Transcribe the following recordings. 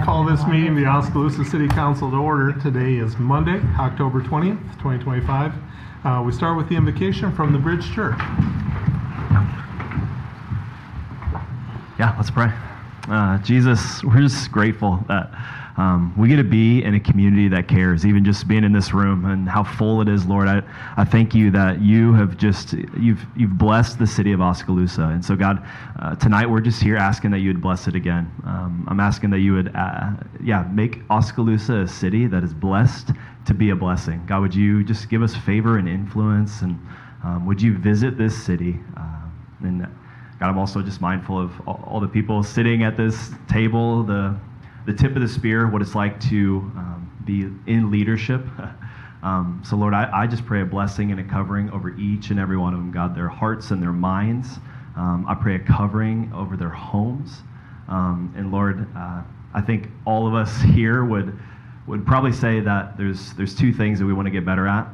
call this meeting, the Oskaloosa City Council, to order. Today is Monday, October 20th, 2025. We start with the invocation from the Bridge Church. Yeah, let's pray. Jesus, we're just grateful that we get to be in a community that cares, even just being in this room and how full it is, Lord. I thank you that you have you've blessed the city of Oskaloosa. And so, God, tonight we're just here asking that you would bless it again. I'm asking that you would, make Oskaloosa a city that is blessed to be a blessing. God, would you just give us favor and influence, and would you visit this city? And God, I'm also just mindful of all the people sitting at this table, the tip of the spear, what it's like to be in leadership. So, Lord, I just pray a blessing and a covering over each and every one of them, God, their hearts and their minds. I pray a covering over their homes. And, Lord, I think all of us here would probably say that there's two things that we want to get better at.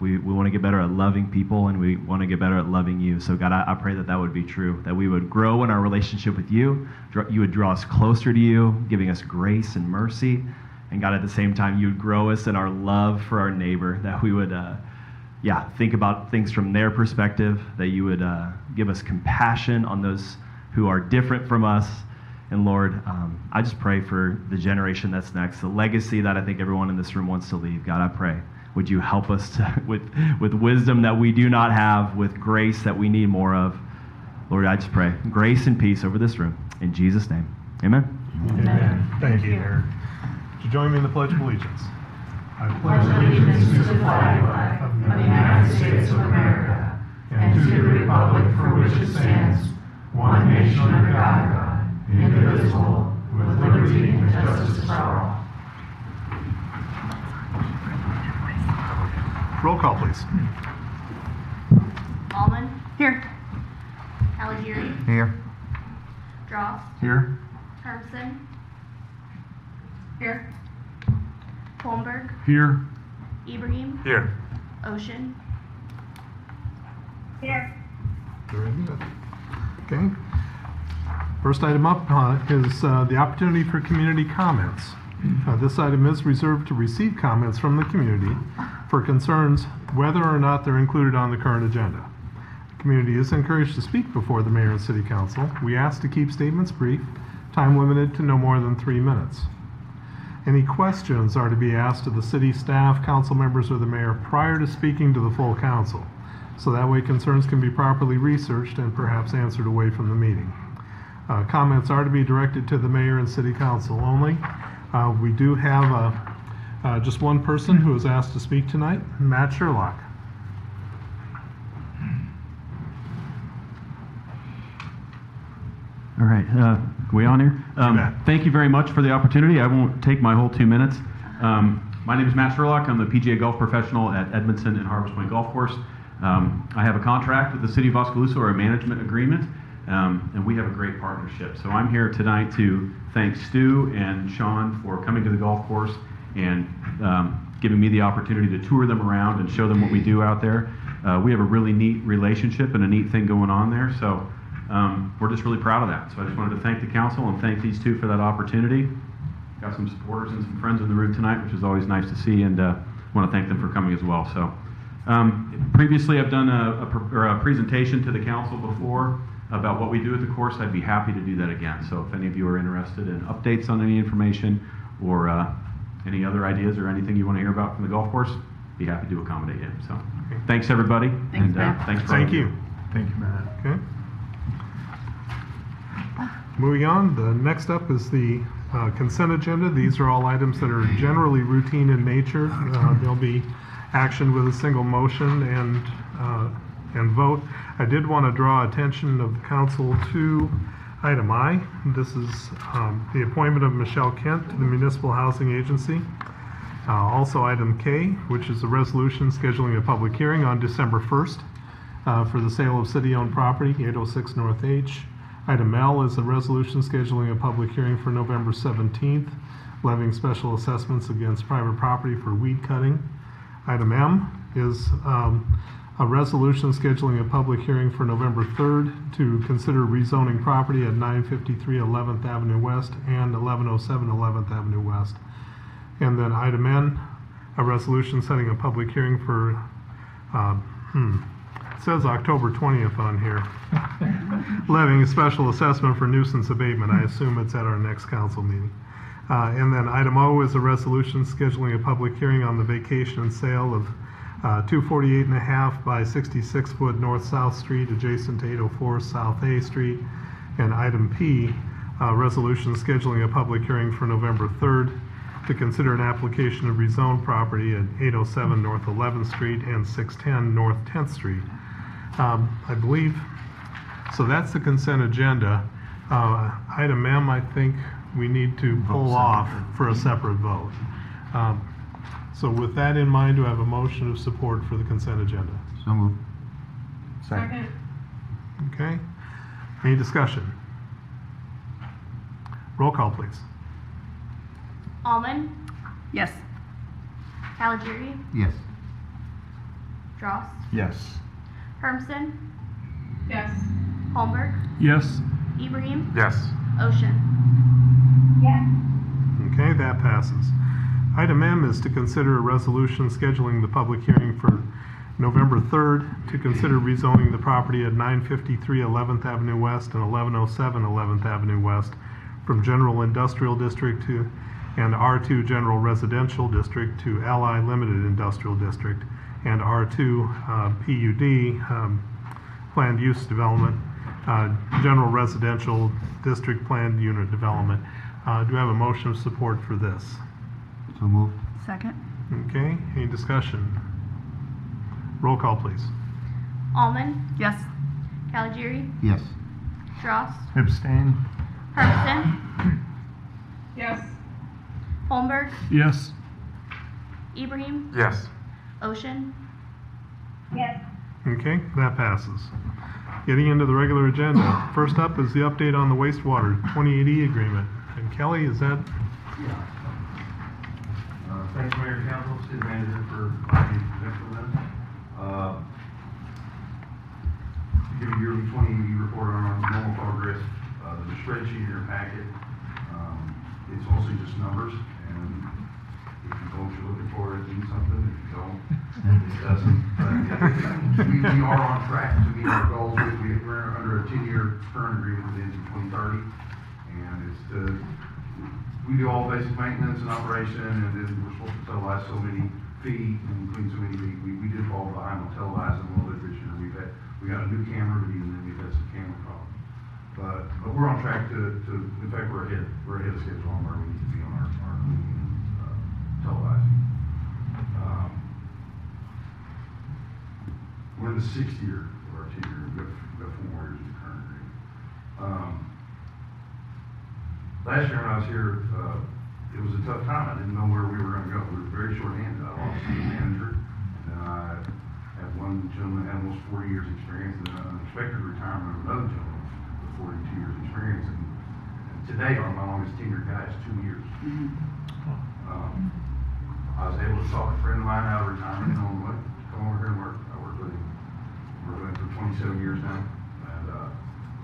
We want to get better at loving people, and we want to get better at loving you. So, God, I pray that would be true, that we would grow in our relationship with you. You would draw us closer to you, giving us grace and mercy. And, God, at the same time, you would grow us in our love for our neighbor, that we would, think about things from their perspective, that you would give us compassion on those who are different from us. And, Lord, I just pray for the generation that's next, the legacy that I think everyone in this room wants to leave. God, I pray, would you help us with wisdom that we do not have, with grace that we need more of. Lord, I just pray grace and peace over this room. In Jesus' name, amen. Amen. Thank you, Eric. Would you join me in the Pledge of Allegiance? I pledge allegiance to the flag of the United States of America and to the republic for which it stands, one nation under God, indivisible, with liberty and justice for all. Roll call, please. Allman? Here. Algieri? Here. Dross? Here. Hermson? Here. Holmberg? Here. Ibrahim? Here. Ocean? Here. Very good. Okay. First item up is the opportunity for community comments. This item is reserved to receive comments from the community for concerns whether or not they're included on the current agenda. The community is encouraged to speak before the mayor and city council. We ask to keep statements brief, time limited to no more than 3 minutes. Any questions are to be asked of the city staff, council members, or the mayor prior to speaking to the full council, so that way concerns can be properly researched and perhaps answered away from the meeting. Comments are to be directed to the mayor and city council only. We do have just one person who is asked to speak tonight, Matt Sherlock. All right, we on here? Thank you very much for the opportunity. I won't take my whole 2 minutes. My name is Matt Sherlock. I'm the PGA golf professional at Edmondson and Harvest Point Golf Course. I have a contract with the city of Oskaloosa, or a management agreement, and we have a great partnership. So I'm here tonight to thank Stu and Sean for coming to the golf course and giving me the opportunity to tour them around and show them what we do out there. We have a really neat relationship and a neat thing going on there, so we're just really proud of that. So I just wanted to thank the council and thank these two for that opportunity. Got some supporters and some friends in the room tonight, which is always nice to see, and want to thank them for coming as well. So previously I've done a presentation to the council before about what we do at the course. I'd be happy to do that again. So if any of you are interested in updates on any information or any other ideas or anything you want to hear about from the golf course, be happy to accommodate you. So thanks everybody. Thanks, Matt. Thanks for Thank you. Thank you, Matt. Okay. Moving on, the next up is the consent agenda. These are all items that are generally routine in nature. They'll be action with a single motion and vote. I did want to draw attention of the council to item I. This is the appointment of Michelle Kent to the Municipal Housing Agency. Also item K, which is a resolution scheduling a public hearing on December 1st for the sale of city-owned property, 806 North H. Item L is a resolution scheduling a public hearing for November 17th, levying special assessments against private property for weed cutting. Item M is A resolution scheduling a public hearing for November 3rd to consider rezoning property at 953 11th Avenue West and 1107 11th Avenue West. And then item N, a resolution setting a public hearing for, it says October 20th on here. Levying a special assessment for nuisance abatement. I assume it's at our next council meeting. And then item O is a resolution scheduling a public hearing on the vacation and sale of 248.5 by 66 foot North-South Street adjacent to 804 South A Street. And item P, resolution scheduling a public hearing for November 3rd to consider an application to rezone property at 807 North 11th Street and 610 North 10th Street. I believe, so that's the consent agenda. Item M, I think we need to pull off for a separate vote. So with that in mind, do I have a motion of support for the consent agenda? So moved. Second. Okay. Any discussion? Roll call, please. Almond, Yes. Caligiuri, Yes. Dross, Yes. Hermson, Yes. Holmberg, Yes. Ibrahim, Yes. Ocean. Yes. Okay, that passes. Item M is to consider a resolution scheduling the public hearing for November 3rd to consider rezoning the property at 953 11th Avenue West and 1107 11th Avenue West from General Industrial District to and R2 General Residential District to Ally Limited Industrial District and R2 PUD Planned Use Development, General Residential District Planned Unit Development. Do I have a motion of support for this? So moved. Second. Okay, any discussion? Roll call, please. Almond, Yes. Caligiuri, Yes. Dross, Abstain. Hermson, Yes. Holmberg, Yes. Ibrahim, Yes. Ocean. Yes. Okay, that passes. Getting into the regular agenda. First up is the update on the wastewater 2080 agreement. And Kelly, is that? Thanks, Mayor and Council, City Manager, for allowing me to present for them. To give a yearly 2080 report on our normal progress, there's a spreadsheet in your packet. It's mostly just numbers, and if you know what you're looking for, it means something. If you don't, it doesn't. But we are on track to meet our goals. We're under a 10-year current agreement that ends in 2030, and it's to we do all basic maintenance and operation, and then we're supposed to televise so many feet and clean so many feet. We did fall behind on televising a little bit this year. We got a new camera, but even then we've had some camera problems. But we're on track to in fact we're ahead of schedule on where we need to be on our cleaning and televising. We're in the 6th year of our 10-year. We've got 4 more years of the current agreement. Last year when I was here, it was a tough time. I didn't know where we were going to go. We were very short-handed. I lost the manager, and then I had one gentleman that had almost 40 years experience, and then an unexpected retirement of another gentleman with 42 years experience. And today, my longest tenured guy is 2 years. I was able to talk a friend of mine out of retirement and on the way, come over here and work. I worked with him. We're with him for 27 years now.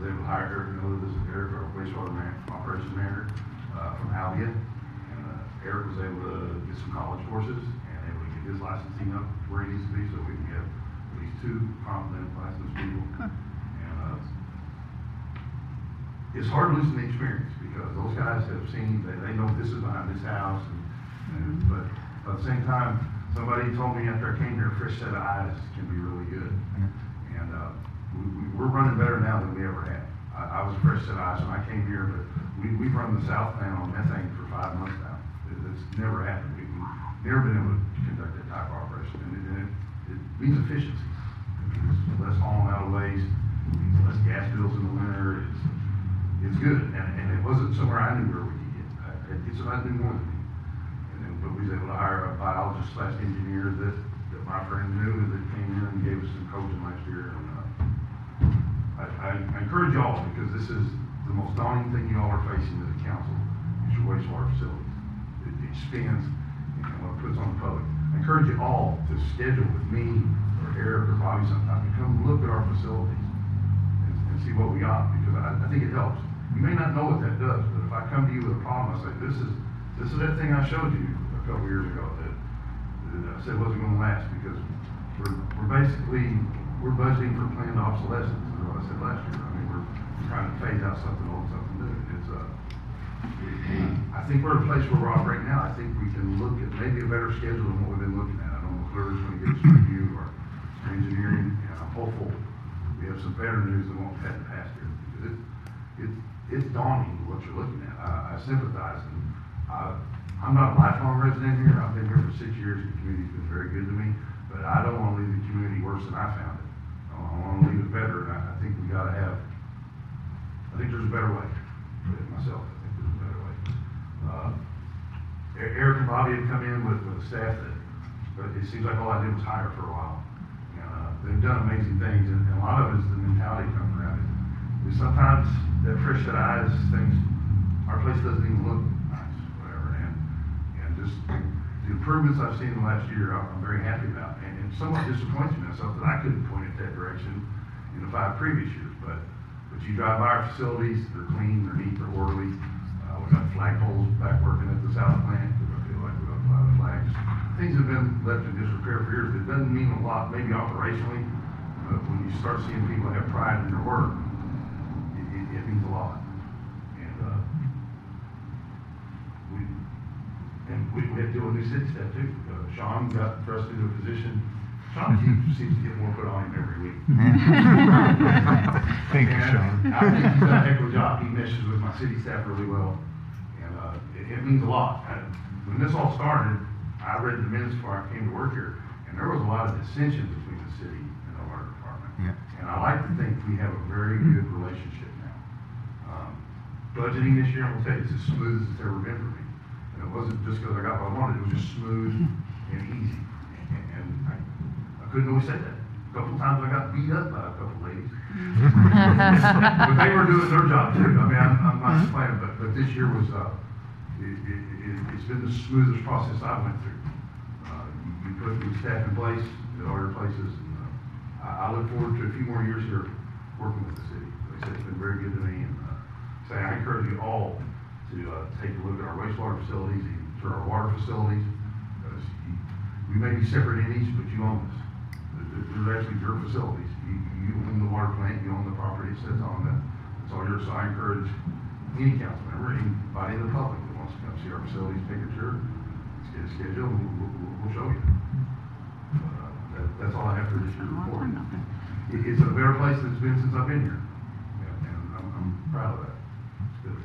Was able to hire Eric Miller, this is Eric, our wastewater operations manager from Alvia. And Eric was able to get some college courses and able to get his licensing up where he needs to be so we can get at least 2 competent licensed people. And it's hard losing the experience because those guys have seen, they know this is behind this house. But at the same time, somebody told me after I came here, a fresh set of eyes can be really good. And we're running better now than we ever had. I was a fresh set of eyes when I came here, but we've run the south plant on methane for 5 months now. It's never happened. We've never been able to conduct that type of operation. And it means efficiency. It means less hauling out of waste. It means less gas bills in the winter. It's good. And it wasn't somewhere I knew where we could get. It's about new more than me. But we was able to hire a biologist / engineer that my friend knew that came in and gave us some coaching last year. And I encourage y'all, because this is the most daunting thing you all are facing as a council, is your wastewater facilities. It expands and what it puts on the public. I encourage you all to schedule with me or Eric or Bobby sometime to come look at our facilities and see what we got, because I think it helps. You may not know what that does, but if I come to you with a problem, I say, this is that thing I showed you a couple years ago that I said wasn't gonna last, because we're budgeting for planned obsolescence, is what I said last year. I mean, we're trying to phase out something old, something new. I think we're at a place where we're operating now. I think we can look at maybe a better schedule than what we've been looking at. I don't know if Claire's gonna get us a review or engineering, and I'm hopeful we have some better news than what we've had in the past year, because it's daunting what you're looking at. I sympathize, and I'm not a lifelong resident here. I've been here for 6 years. The community's been very good to me, but I don't want to leave the community worse than I found it. I want to leave it better, and I think we got to have. I think there's a better way. Myself, I think there's a better way. Eric and Bobby had come in with a staff but it seems like all I did was hire for a while. And they've done amazing things, and a lot of it is the mentality comes around it. Sometimes that fresh set of eyes things, our place doesn't even look nice, whatever, and just the improvements I've seen in the last year, I'm very happy about, and it somewhat disappoints me myself that I couldn't point it that direction in the 5 previous years, but you drive by our facilities, they're clean, they're neat, they're orderly. We got flagpoles back working at the south plant, because I feel like we don't fly the flags. Things have been left in disrepair for years. It doesn't mean a lot, maybe operationally, but when you start seeing people have pride in their work, it means a lot. And we had to deal with new city staff too. Sean got thrust into a position. Sean seems to get more put on him every week. Thank you, Sean. I think he's done a heck of a job. He meshes with my city staff really well, and it means a lot. When this all started, I read the minutes before I came to work here, and there was a lot of dissension between the city and the water department. Yeah. And I like to think we have a very good relationship now. Budgeting this year, I'm gonna tell you, it's as smooth as it's ever been for me. And it wasn't just because I got what I wanted; it was just smooth and easy. And I couldn't always say that. A couple times I got beat up by a couple ladies. But they were doing their job too. I mean, I'm not complaining, but this year was, it's been the smoothest process I went through. You put new staff in place at all your places, and I look forward to a few more years here working with the city. Like I said, it's been very good to me, and I encourage you all to take a look at our wastewater facilities and to our water facilities. We may be separate entities, but you own this. They're actually your facilities. You own the water plant, you own the property, it sits on that. It's all yours. So I encourage any council member, anybody in the public that wants to come see our facilities, take a tour, let's get a schedule, and we'll show you. That's all I have for this year's report. It's a better place than it's been since I've been here. Yeah, and I'm proud of that. It's good.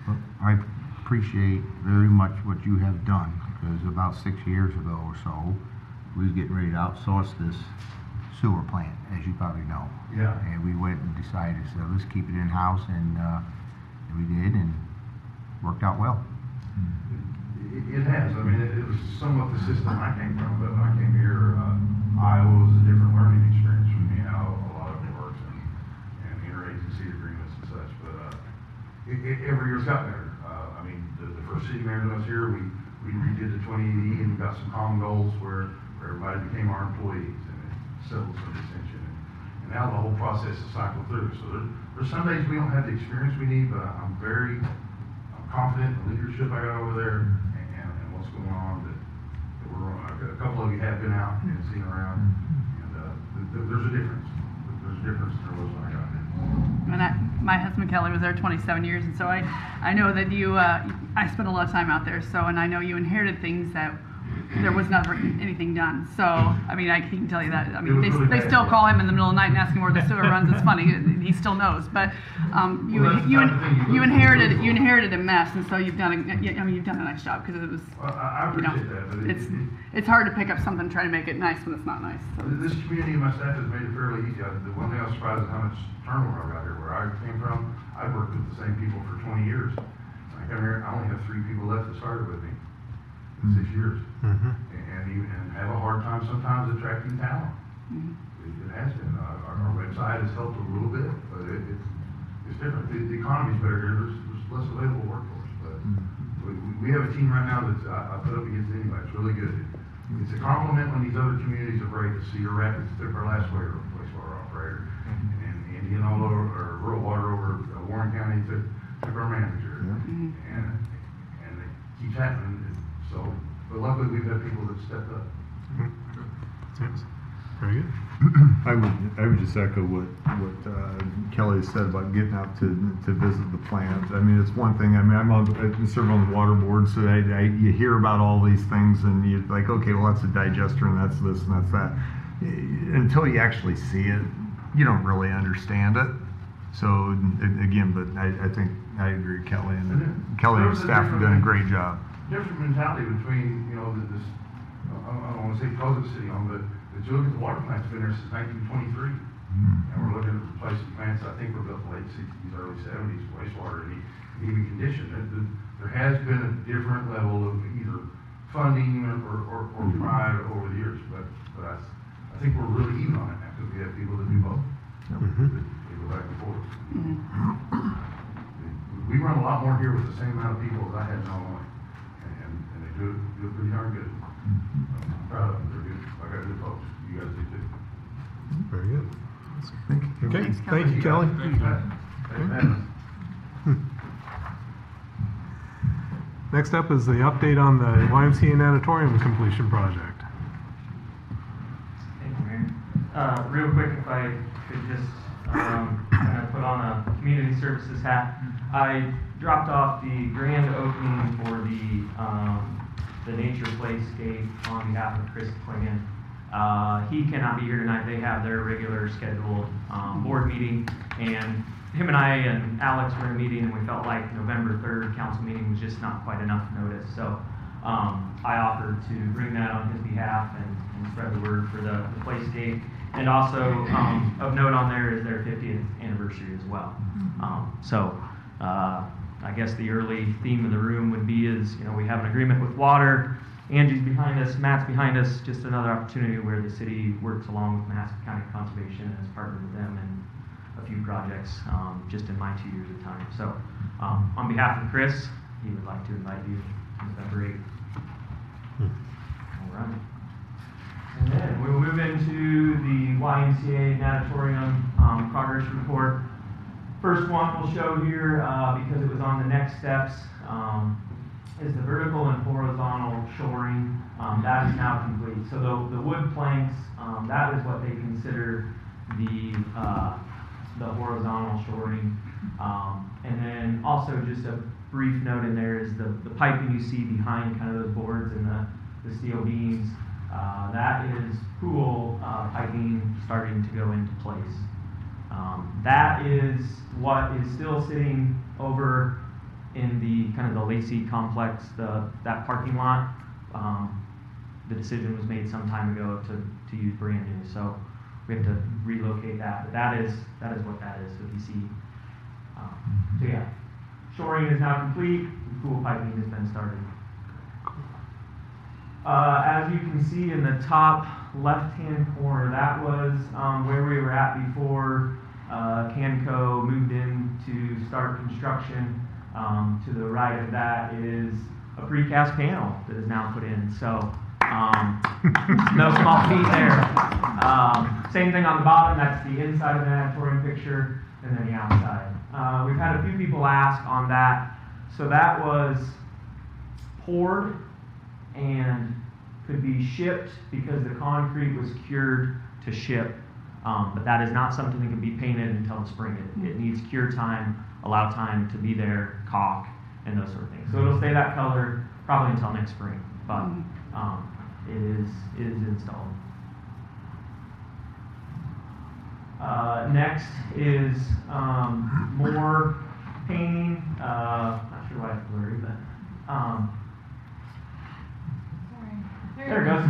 Well, I appreciate very much what you have done, because about 6 years ago or so, we was getting ready to outsource this sewer plant, as you probably know. Yeah. And we went and decided, so let's keep it in-house, and we did, and worked out well. It has. I mean, it was somewhat the system I came from, but when I came here, Iowa was a different learning experience for me, how a lot of it works, and interagency agreements and such. But every year's got better. I mean, the first city manager was here, we redid the 2080 and we got some common goals where everybody became our employees, and it settled some dissension. And now the whole process is cycled through. So there's some days we don't have the experience we need, but I'm confident in the leadership I got over there and what's going on. That we're a couple of you have been out and seen around, and there's a difference. There's a difference in there was when I got there. And my husband Kelly was there 27 years, and so I know that you, I spent a lot of time out there, so, and I know you inherited things that there was never anything done. So, I mean, I can tell you that. I mean, they still call him in the middle of the night and ask him where the sewer runs. It's funny, he still knows. But you inherited a mess, and so you've done a nice job, because it was. Well, I appreciate that, but it's hard to pick up something and try to make it nice when it's not nice. So. This community and my staff has made it fairly easy. The one thing I was surprised is how much turnover I got here. Where I came from, I've worked with the same people for 20 years. When I come here, I only have 3 people left that started with me in 6 years, and have a hard time sometimes attracting talent. It has been. Our website has helped a little bit, but it's different. The economy's better here. There's less available workforce, but we have a team right now that I put up against anybody. It's really good. it's a compliment when these other communities are ready to Cedar Rapids took our last wastewater operator, and Indianola or rural water over Warren County took our manager, and it keeps happening. So, but luckily we've had people that stepped up. Yes. Very good. I would just echo what Kelly said about getting out to visit the plant. I mean, it's one thing. I mean, I serve on the water board, so you hear about all these things, and you're like, okay, well, that's a digester, and that's this, and that's that. Until you actually see it, you don't really understand it. So again, but I think I agree, Kelly, and Kelly and staff have done a great job. Different mentality between, you know, this, I don't want to say Pleasant City on, but you look at the water plant's been there since 1923. And we're looking at replacing plants, I think were built in the late 60s, early 70s, wastewater and even condition. There has been a different level of either funding or pride over the years, but I think we're really even on it now because we have people that do both. They go back and forth. We run a lot more here with the same amount of people as I had in Illinois, and they do it pretty darn good. I'm proud of them. They're good. I got good folks. You guys do too. Very good. Thank you. Okay, Thanks, thank you, Kelly. Thanks, Pat. Thanks, Pat. Next up is the update on the YMCA natatorium completion project. Thank you, Mayor. Real quick, if I could just kind of put on a community services hat. I dropped off the grand opening for the Nature Playscape on behalf of Chris Klingon. He cannot be here tonight. They have their regular scheduled board meeting, and him and I and Alex were in a meeting, and we felt like November 3rd council meeting was just not quite enough notice. So I offered to bring that on his behalf and spread the word for the Playscape. And also of note on there is their 50th anniversary as well. I guess the early theme of the room would be is, you know, we have an agreement with water. Angie's behind us, Matt's behind us, just another opportunity where the city works along with Manhasset County Conservation and has partnered with them in a few projects just in my 2 years of time. So on behalf of Chris, he would like to invite you to November 8th. All right. And then we will move into the YMCA natatorium progress report. First one we'll show here, because it was on the next steps, is the vertical and horizontal shoring. That is now complete. So the wood planks, that is what they consider the horizontal shoring. And then also just a brief note in there is the piping you see behind kind of those boards and the steel beams. That is pool piping starting to go into place. That is what is still sitting over in the kind of the Lacey complex, that parking lot. The decision was made some time ago to use brand new, so we have to relocate that. But that is what that is. So if you see, so yeah, shoring is now complete. Pool piping has been started. As you can see in the top left-hand corner, that was where we were at before Canco moved in to start construction. To the right of that is a precast panel that is now put in. So no small feat there. Same thing on the bottom. That's the inside of the natatorium picture, and then the outside. We've had a few people ask on that. So that was poured and could be shipped because the concrete was cured to ship. But that is not something that can be painted until the spring. It needs cure time, allow time to be there, caulk, and those sort of things. So it'll stay that color probably until next spring, but it is installed. Next is more painting. Not sure why it's blurry, but there it goes.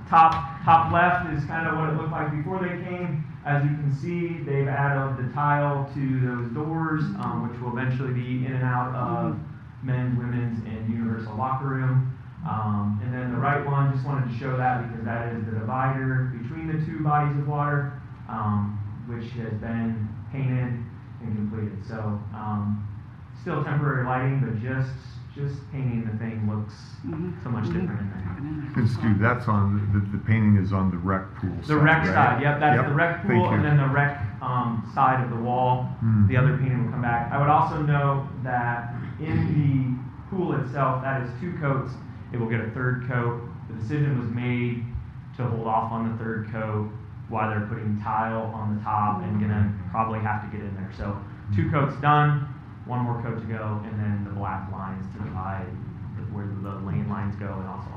Top left is kind of what it looked like before they came. As you can see, they've added the tile to those doors, which will eventually be in and out of men's, women's, and universal locker room. And then the right one, just wanted to show that because that is the divider between the two bodies of water, which has been painted and completed. So still temporary lighting, but just just painting the thing looks so much different in there. And Stu, that's on, the painting is on the rec pool side, The rec right? side, yep, that's Yep, the rec thank pool, you. and then the rec side of the wall. The other painting will come back. I would also note that in the pool itself, that is 2 coats. It will get a 3rd coat. The decision was made to hold off on the 3rd coat while they're putting tile on the top and gonna probably have to get in there. So 2 coats done, 1 more coat to go, and then the black lines to divide where the lane lines go and also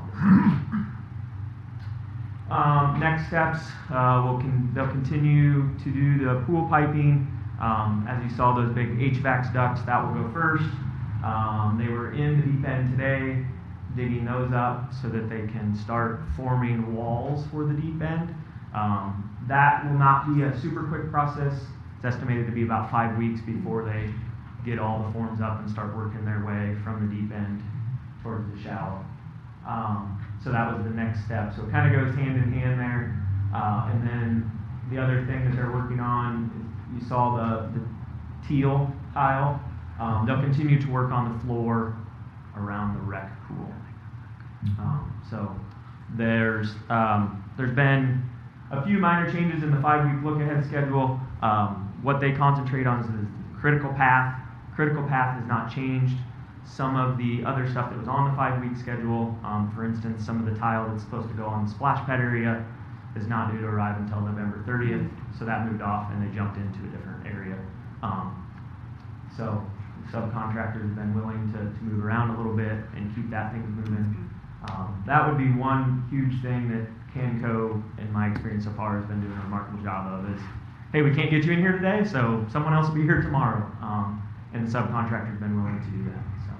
on the next steps, they'll continue to do the pool piping. As you saw, those big HVAC ducts, that will go first. They were in the deep end today, digging those up so that they can start forming walls for the deep end. That will not be a super quick process. It's estimated to be about 5 weeks before they get all the forms up and start working their way from the deep end towards the shallow. So that was the next step. So it kind of goes hand in hand there. And then the other thing that they're working on, you saw the teal tile. They'll continue to work on the floor around the rec pool. So there's been a few minor changes in the 5-week look-ahead schedule. What they concentrate on is the critical path. Critical path has not changed. Some of the other stuff that was on the 5-week schedule, for instance, some of the tile that's supposed to go on the splash pad area is not due to arrive until November 30th, so that moved off and they jumped into a different area. So subcontractors have been willing to move around a little bit and keep that thing moving. That would be one huge thing that Canco, in my experience so far, has been doing a remarkable job of is, hey, we can't get you in here today, so someone else will be here tomorrow. And the subcontractor's been willing to do that. So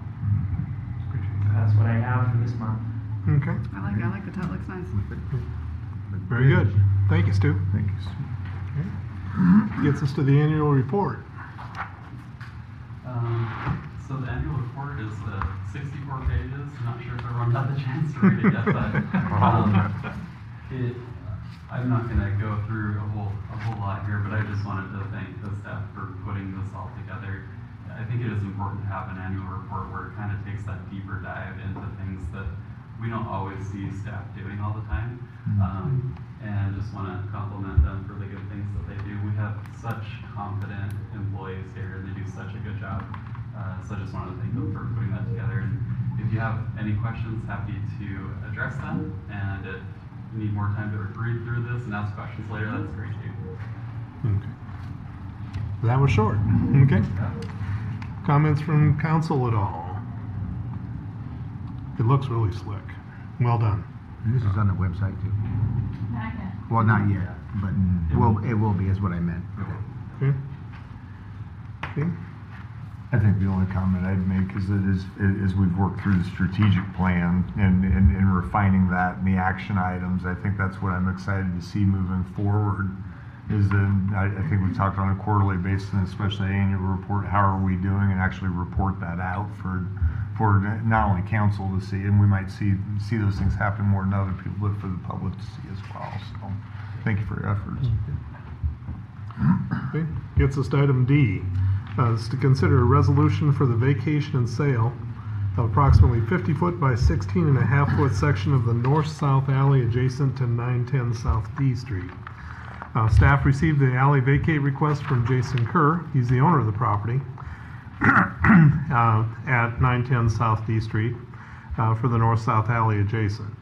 that's what I have for this month. Okay, I like the tile, looks nice. very good. Thank you, Stu. Thank you, Stu. Okay. Gets us to the annual report. So the annual report is 64 pages. I'm not sure if everyone got the chance to read it yet, but I'm not going to go through a whole lot here, but I just wanted to thank the staff for putting this all together. I think it is important to have an annual report where it kind of takes that deeper dive into things that we don't always see staff doing all the time. And I just want to compliment them for the good things that they do. We have such confident employees here, and they do such a good job. So I just wanted to thank them for putting that together. And if you have any questions, happy to address them. And if you need more time to read through this and ask questions later, that's great too. Okay. That was short. Okay. Comments from council at all? It looks really slick. Well done. This is on the website too. Not yet. Well, not yet, but it will be, is what I meant. Okay. Okay. I think the only comment I'd make is that as we've worked through the strategic plan and refining that and the action items, I think that's what I'm excited to see moving forward. Is I think we talked on a quarterly basis, and especially annual report, how are we doing, and actually report that out for not only council to see, and we might see those things happen more than other people, but for the public to see as well. So thank you for your efforts. Okay. Gets us to item D. Is to consider a resolution for the vacation and sale of approximately 50-foot by 16.5-foot section of the north-south alley adjacent to 910 South D Street. Staff received the alley vacate request from Jason Kerr. He's the owner of the property at 910 South D Street for the north-south alley adjacent.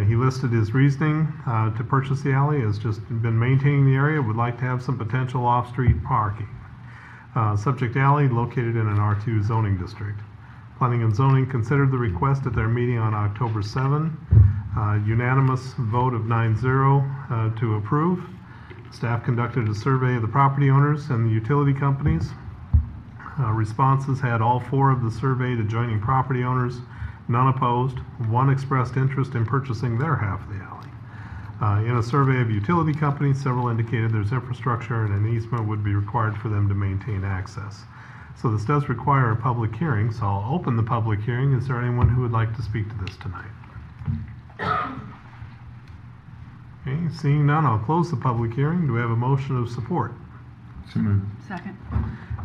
He listed his reasoning to purchase the alley as just been maintaining the area, would like to have some potential off-street parking. Subject alley located in an R2 zoning district. Planning and Zoning considered the request at their meeting on October 7. Unanimous vote of 9-0 to approve. Staff conducted a survey of the property owners and the utility companies. Responses had all 4 of the surveyed adjoining property owners, none opposed. 1 expressed interest in purchasing their half of the alley. In a survey of utility companies, several indicated there's infrastructure and an easement would be required for them to maintain access. So this does require a public hearing, so I'll open the public hearing. Is there anyone who would like to speak to this tonight? Okay, seeing none, I'll close the public hearing. Do we have a motion of support? So moved. Second.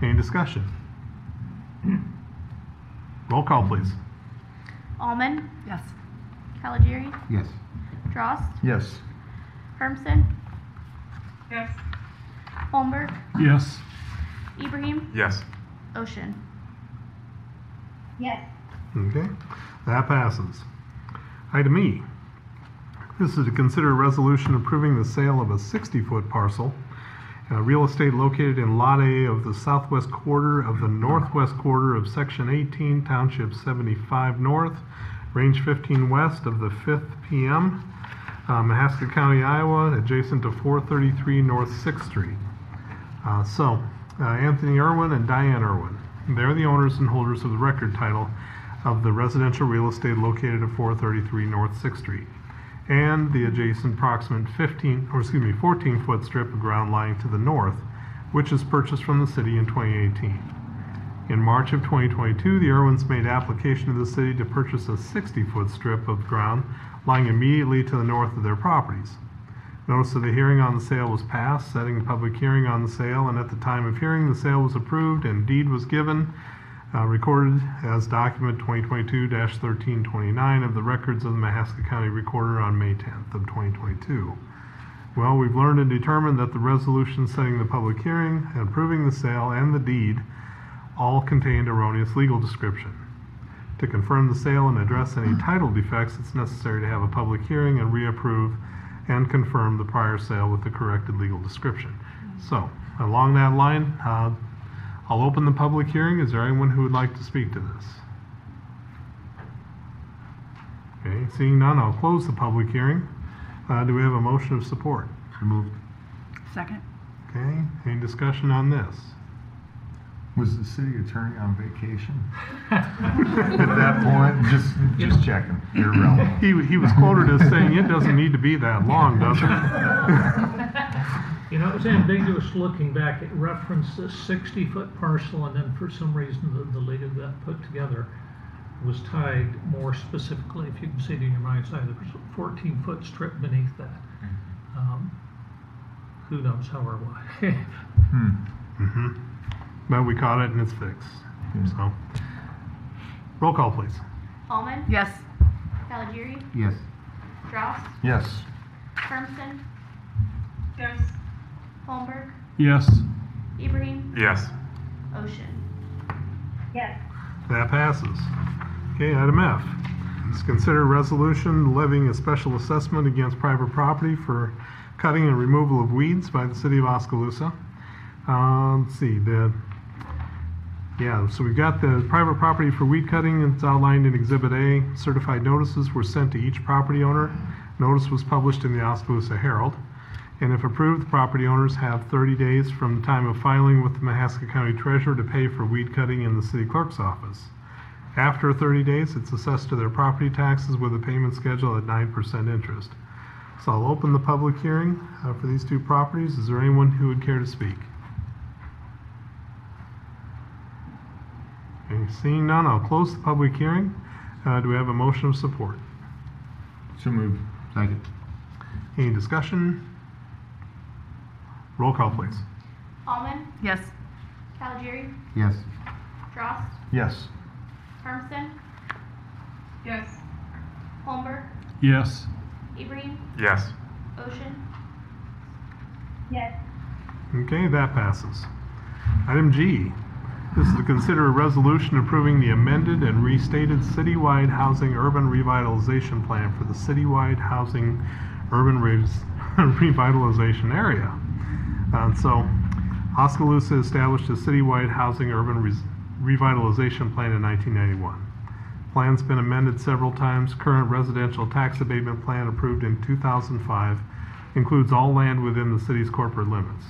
Any discussion? Roll call, please. Almond, Yes. Caligiuri, Yes. Drost, Yes. Hermson, Yes. Holmberg, Yes. Ibrahim, Yes. Ocean. Yes. Okay, that passes. Item E. This is to consider a resolution approving the sale of a 60-foot parcel, real estate located in Lot A of the southwest quarter of the northwest quarter of Section 18, Township 75 North, Range 15 West of the 5th PM, Mahaska County, Iowa, adjacent to 433 North 6th Street. Anthony Irwin and Diane Irwin, they're the owners and holders of the record title of the residential real estate located at 433 North 6th Street and the adjacent approximate 14-foot strip of ground lying to the north, which is purchased from the city in 2018. In March of 2022, the Irwins made application to the city to purchase a 60-foot strip of ground lying immediately to the north of their properties. Notice of the hearing on the sale was passed, setting a public hearing on the sale, and at the time of hearing, the sale was approved and deed was given, recorded as document 2022-1329 of the records of the Mahaska County Recorder on May 10th of 2022. Well, we've learned and determined that the resolution setting the public hearing and approving the sale and the deed all contained erroneous legal description. To confirm the sale and address any title defects, it's necessary to have a public hearing and reapprove and confirm the prior sale with the corrected legal description. So, along that line, I'll open the public hearing. Is there anyone who would like to speak to this? Okay, seeing none, I'll close the public hearing. Do we have a motion of support? So moved. Second. Okay, any discussion on this? Was the city attorney on vacation? At that point, just checking. You're relevant. He was quoted as saying, it doesn't need to be that long, does it? You know, it was ambiguous looking back. It referenced a 60-foot parcel, and then for some reason the legal that put together was tied more specifically, if you can see it in your mind's eye, there was a 14-foot strip beneath that. Who knows how or why. Mm-hmm. But we caught it and it's fixed. So, roll call, please. Almond, Yes. Caligiuri, Yes. Drost, Yes. Hermson, Yes. Holmberg, Yes. Ibrahim, Yes. Ocean. Yes. That passes. Okay, item F. Let's consider a resolution levying a special assessment against private property for cutting and removal of weeds by the city of Oskaloosa. Let's see, so we've got the private property for weed cutting. It's outlined in Exhibit A. Certified notices were sent to each property owner. Notice was published in the Oskaloosa Herald. And if approved, the property owners have 30 days from the time of filing with the Mahaska County Treasurer to pay for weed cutting in the city clerk's office. After 30 days, it's assessed to their property taxes with a payment schedule at 9% interest. So I'll open the public hearing for these two properties. Is there anyone who would care to speak? Okay, seeing none, I'll close the public hearing. Do we have a motion of support? So moved. Second. Any discussion? Roll call, please. Almond, Yes. Caligiuri, Yes. Drost, Yes. Hermson, Yes. Holmberg, Yes. Ibrahim, Yes. Ocean. Yes. Okay, that passes. Item G. This is to consider a resolution approving the amended and restated citywide housing urban revitalization plan for the citywide housing urban revitalization area. Oskaloosa established a citywide housing urban revitalization plan in 1991. Plan's been amended several times. Current residential tax abatement plan approved in 2005 includes all land within the city's corporate limits.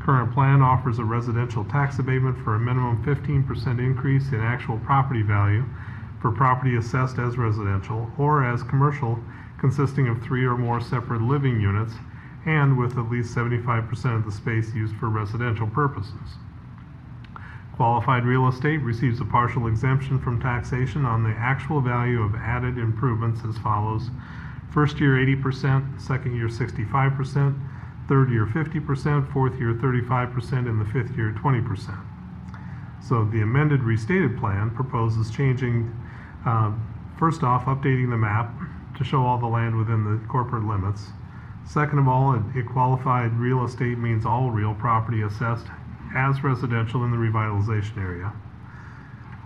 Current plan offers a residential tax abatement for a minimum 15% increase in actual property value for property assessed as residential or as commercial consisting of 3 or more separate living units and with at least 75% of the space used for residential purposes. Qualified real estate receives a partial exemption from taxation on the actual value of added improvements as follows. First year 80%, second year 65%, third year 50%, fourth year 35%, and the fifth year 20%. So the amended restated plan proposes changing First off, updating the map to show all the land within the corporate limits. Second of all, it qualified real estate means all real property assessed as residential in the revitalization area.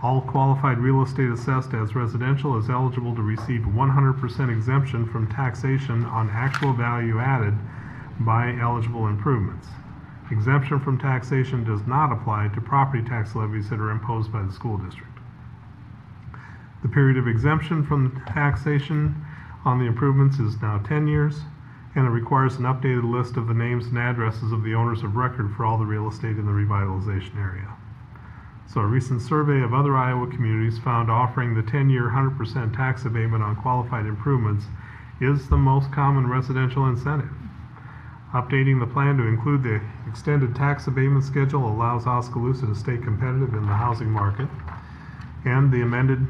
All qualified real estate assessed as residential is eligible to receive 100% exemption from taxation on actual value added by eligible improvements. Exemption from taxation does not apply to property tax levies that are imposed by the school district. The period of exemption from taxation on the improvements is now 10 years, and it requires an updated list of the names and addresses of the owners of record for all the real estate in the revitalization area. So a recent survey of other Iowa communities found offering the 10-year 100% tax abatement on qualified improvements is the most common residential incentive. Updating the plan to include the extended tax abatement schedule allows Oskaloosa to stay competitive in the housing market, and the amended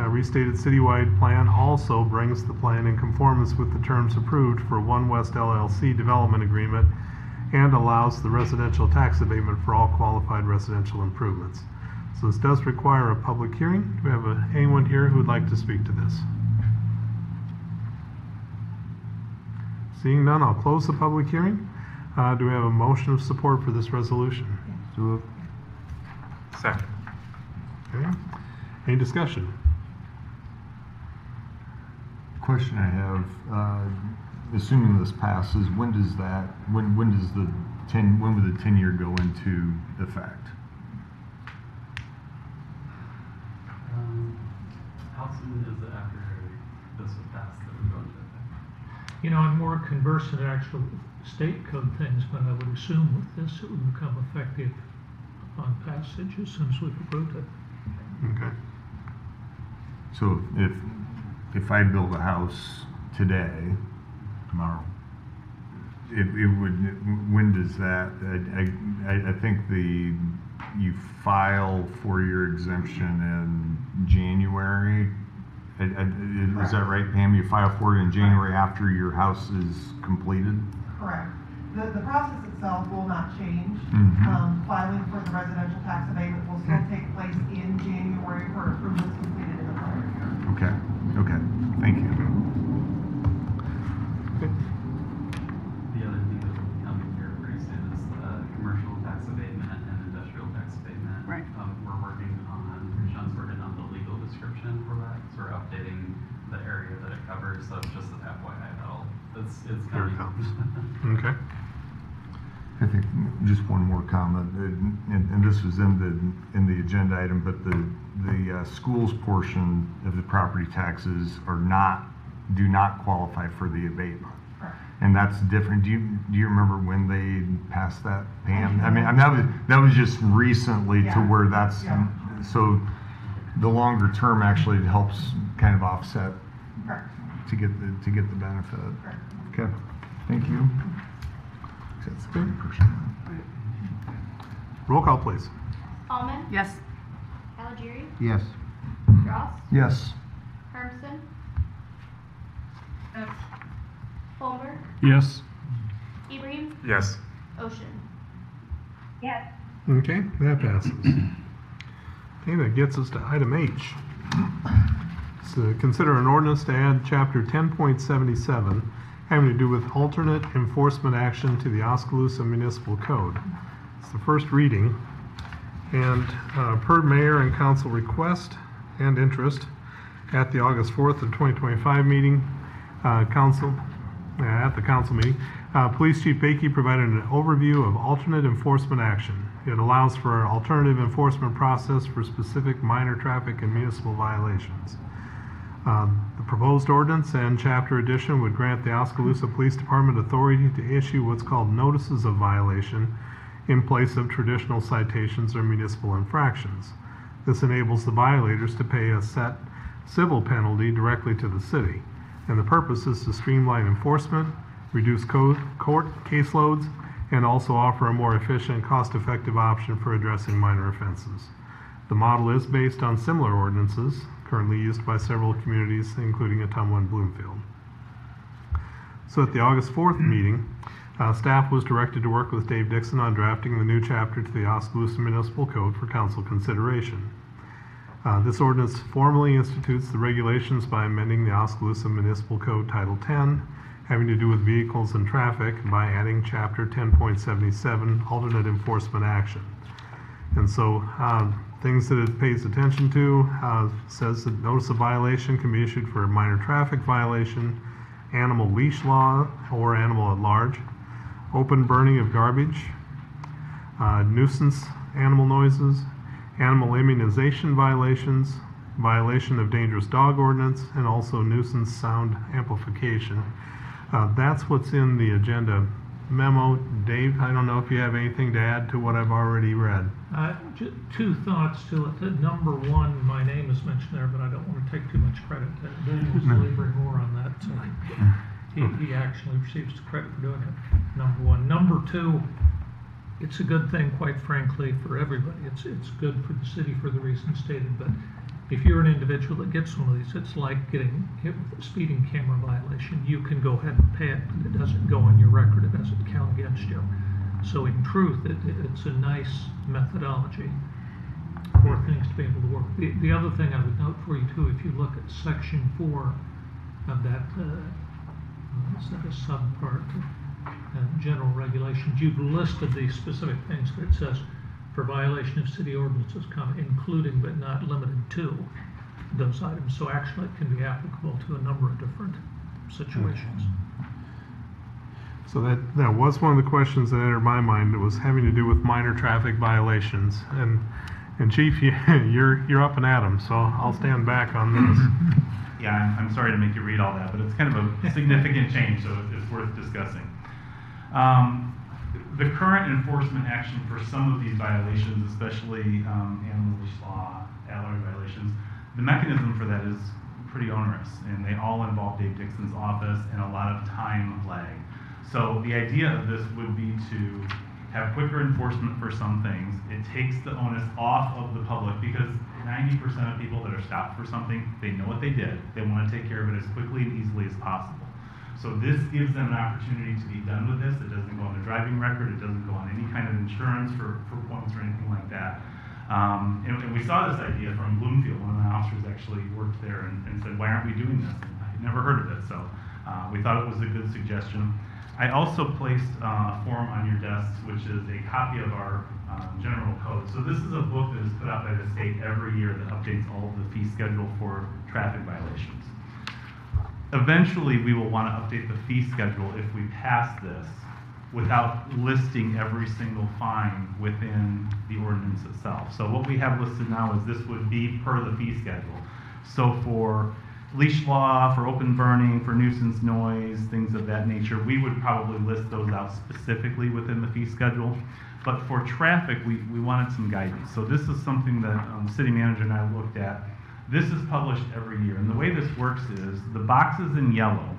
restated citywide plan also brings the plan in conformance with the terms approved for One West LLC development agreement and allows the residential tax abatement for all qualified residential improvements. So this does require a public hearing. Do we have anyone here who would like to speak to this? Seeing none, I'll close the public hearing. Do we have a motion of support for this resolution? Second. Okay. Any discussion? Question I have, assuming this passes, when would the 10-year go into effect? How soon is it after this would pass that would go into effect? You know, I'm more conversant in actual state code things, but I would assume with this, it would become effective upon passage as soon as we've approved it. Okay. So if I build a house today, tomorrow, it would, when does that, I think you file for your exemption in January. Is that right, Pam? You file for it in January after your house is completed? Correct. The process itself will not change. Filing for the residential tax abatement will still take place in January for improvements completed in the prior year. Okay, okay, thank you. The other thing that will be coming here pretty soon is commercial tax abatement and industrial tax abatement. Right. We're working on, Sean's working on the legal description for that, so we're updating the area that it covers, so just an FYI, it's Here it coming. comes. Okay. I think just one more comment, and this was in the agenda item, but the schools portion of the property taxes do not qualify for the abatement. And that's different. Do you remember when they passed that, Pam? I mean that was just recently to where that's so the longer term actually helps kind of offset to get the benefit. Okay, thank you. That's the person. Roll call, please. Almond, Yes. Algieri, Yes. Ross, Yes. Hermson, Holmberg, Yes. Ibrahim, Yes. Ocean. Yes. Okay, that passes. Okay, that gets us to item H. So consider an ordinance to add chapter 10.77 having to do with alternate enforcement action to the Oskaloosa Municipal Code. It's the first reading, and per mayor and council request and interest at the August 4th of 2025 meeting, at the council meeting, Police Chief Bakey provided an overview of alternate enforcement action. It allows for an alternative enforcement process for specific minor traffic and municipal violations. The proposed ordinance and chapter addition would grant the Oskaloosa Police Department authority to issue what's called notices of violation in place of traditional citations or municipal infractions. This enables the violators to pay a set civil penalty directly to the city. And the purpose is to streamline enforcement, reduce court caseloads, and also offer a more efficient, cost-effective option for addressing minor offenses. The model is based on similar ordinances currently used by several communities, including Ottumwa and Bloomfield. So at the August 4th meeting, staff was directed to work with Dave Dixon on drafting the new chapter to the Oskaloosa Municipal Code for council consideration. This ordinance formally institutes the regulations by amending the Oskaloosa Municipal Code Title 10, having to do with vehicles and traffic, by adding Chapter 10.77, alternate enforcement action. And so things that it pays attention to says that notice of violation can be issued for a minor traffic violation, animal leash law or animal at large, open burning of garbage, nuisance animal noises, animal immunization violations, violation of dangerous dog ordinance, and also nuisance sound amplification. That's what's in the agenda memo. Dave, I don't know if you have anything to add to what I've already read. Two thoughts to it. Number one, my name is mentioned there, but I don't want to take too much credit. Daniel's delivering more on that. So he actually receives the credit for doing it, number one. Number two, it's a good thing, quite frankly, for everybody. It's good for the city for the reasons stated, but if you're an individual that gets one of these, it's like getting hit with a speeding camera violation. You can go ahead and pay it, but it doesn't go on your record. It doesn't count against you. So in truth, it's a nice methodology for things to be able to work. The other thing I would note for you too, if you look at Section 4 of that, is that a subpart, general regulations, you've listed these specific things where it says, for violation of city ordinances, including but not limited to those items. So actually it can be applicable to a number of different situations. So that was one of the questions that entered my mind. It was having to do with minor traffic violations. And Chief, you're up and at 'em, so I'll stand back on this. Yeah, I'm sorry to make you read all that, but it's kind of a significant change, so it's worth discussing. The current enforcement action for some of these violations, especially animal leash law, alloy violations, the mechanism for that is pretty onerous, and they all involve Dave Dixon's office and a lot of time lag. So the idea of this would be to have quicker enforcement for some things. It takes the onus off of the public because 90% of people that are stopped for something, they know what they did. They want to take care of it as quickly and easily as possible. So this gives them an opportunity to be done with this. It doesn't go on their driving record. It doesn't go on any kind of insurance for points or anything like that. And we saw this idea from Bloomfield. One of the officers actually worked there and said, why aren't we doing this? And I had never heard of it, so we thought it was a good suggestion. I also placed a form on your desks, which is a copy of our general code. So this is a book that is put out by the state every year that updates all of the fee schedule for traffic violations. Eventually, we will want to update the fee schedule if we pass this without listing every single fine within the ordinance itself. So what we have listed now is this would be per the fee schedule. So for leash law, for open burning, for nuisance noise, things of that nature, we would probably list those out specifically within the fee schedule. But for traffic, we wanted some guidance. So this is something that the city manager and I looked at. This is published every year, and the way this works is the boxes in yellow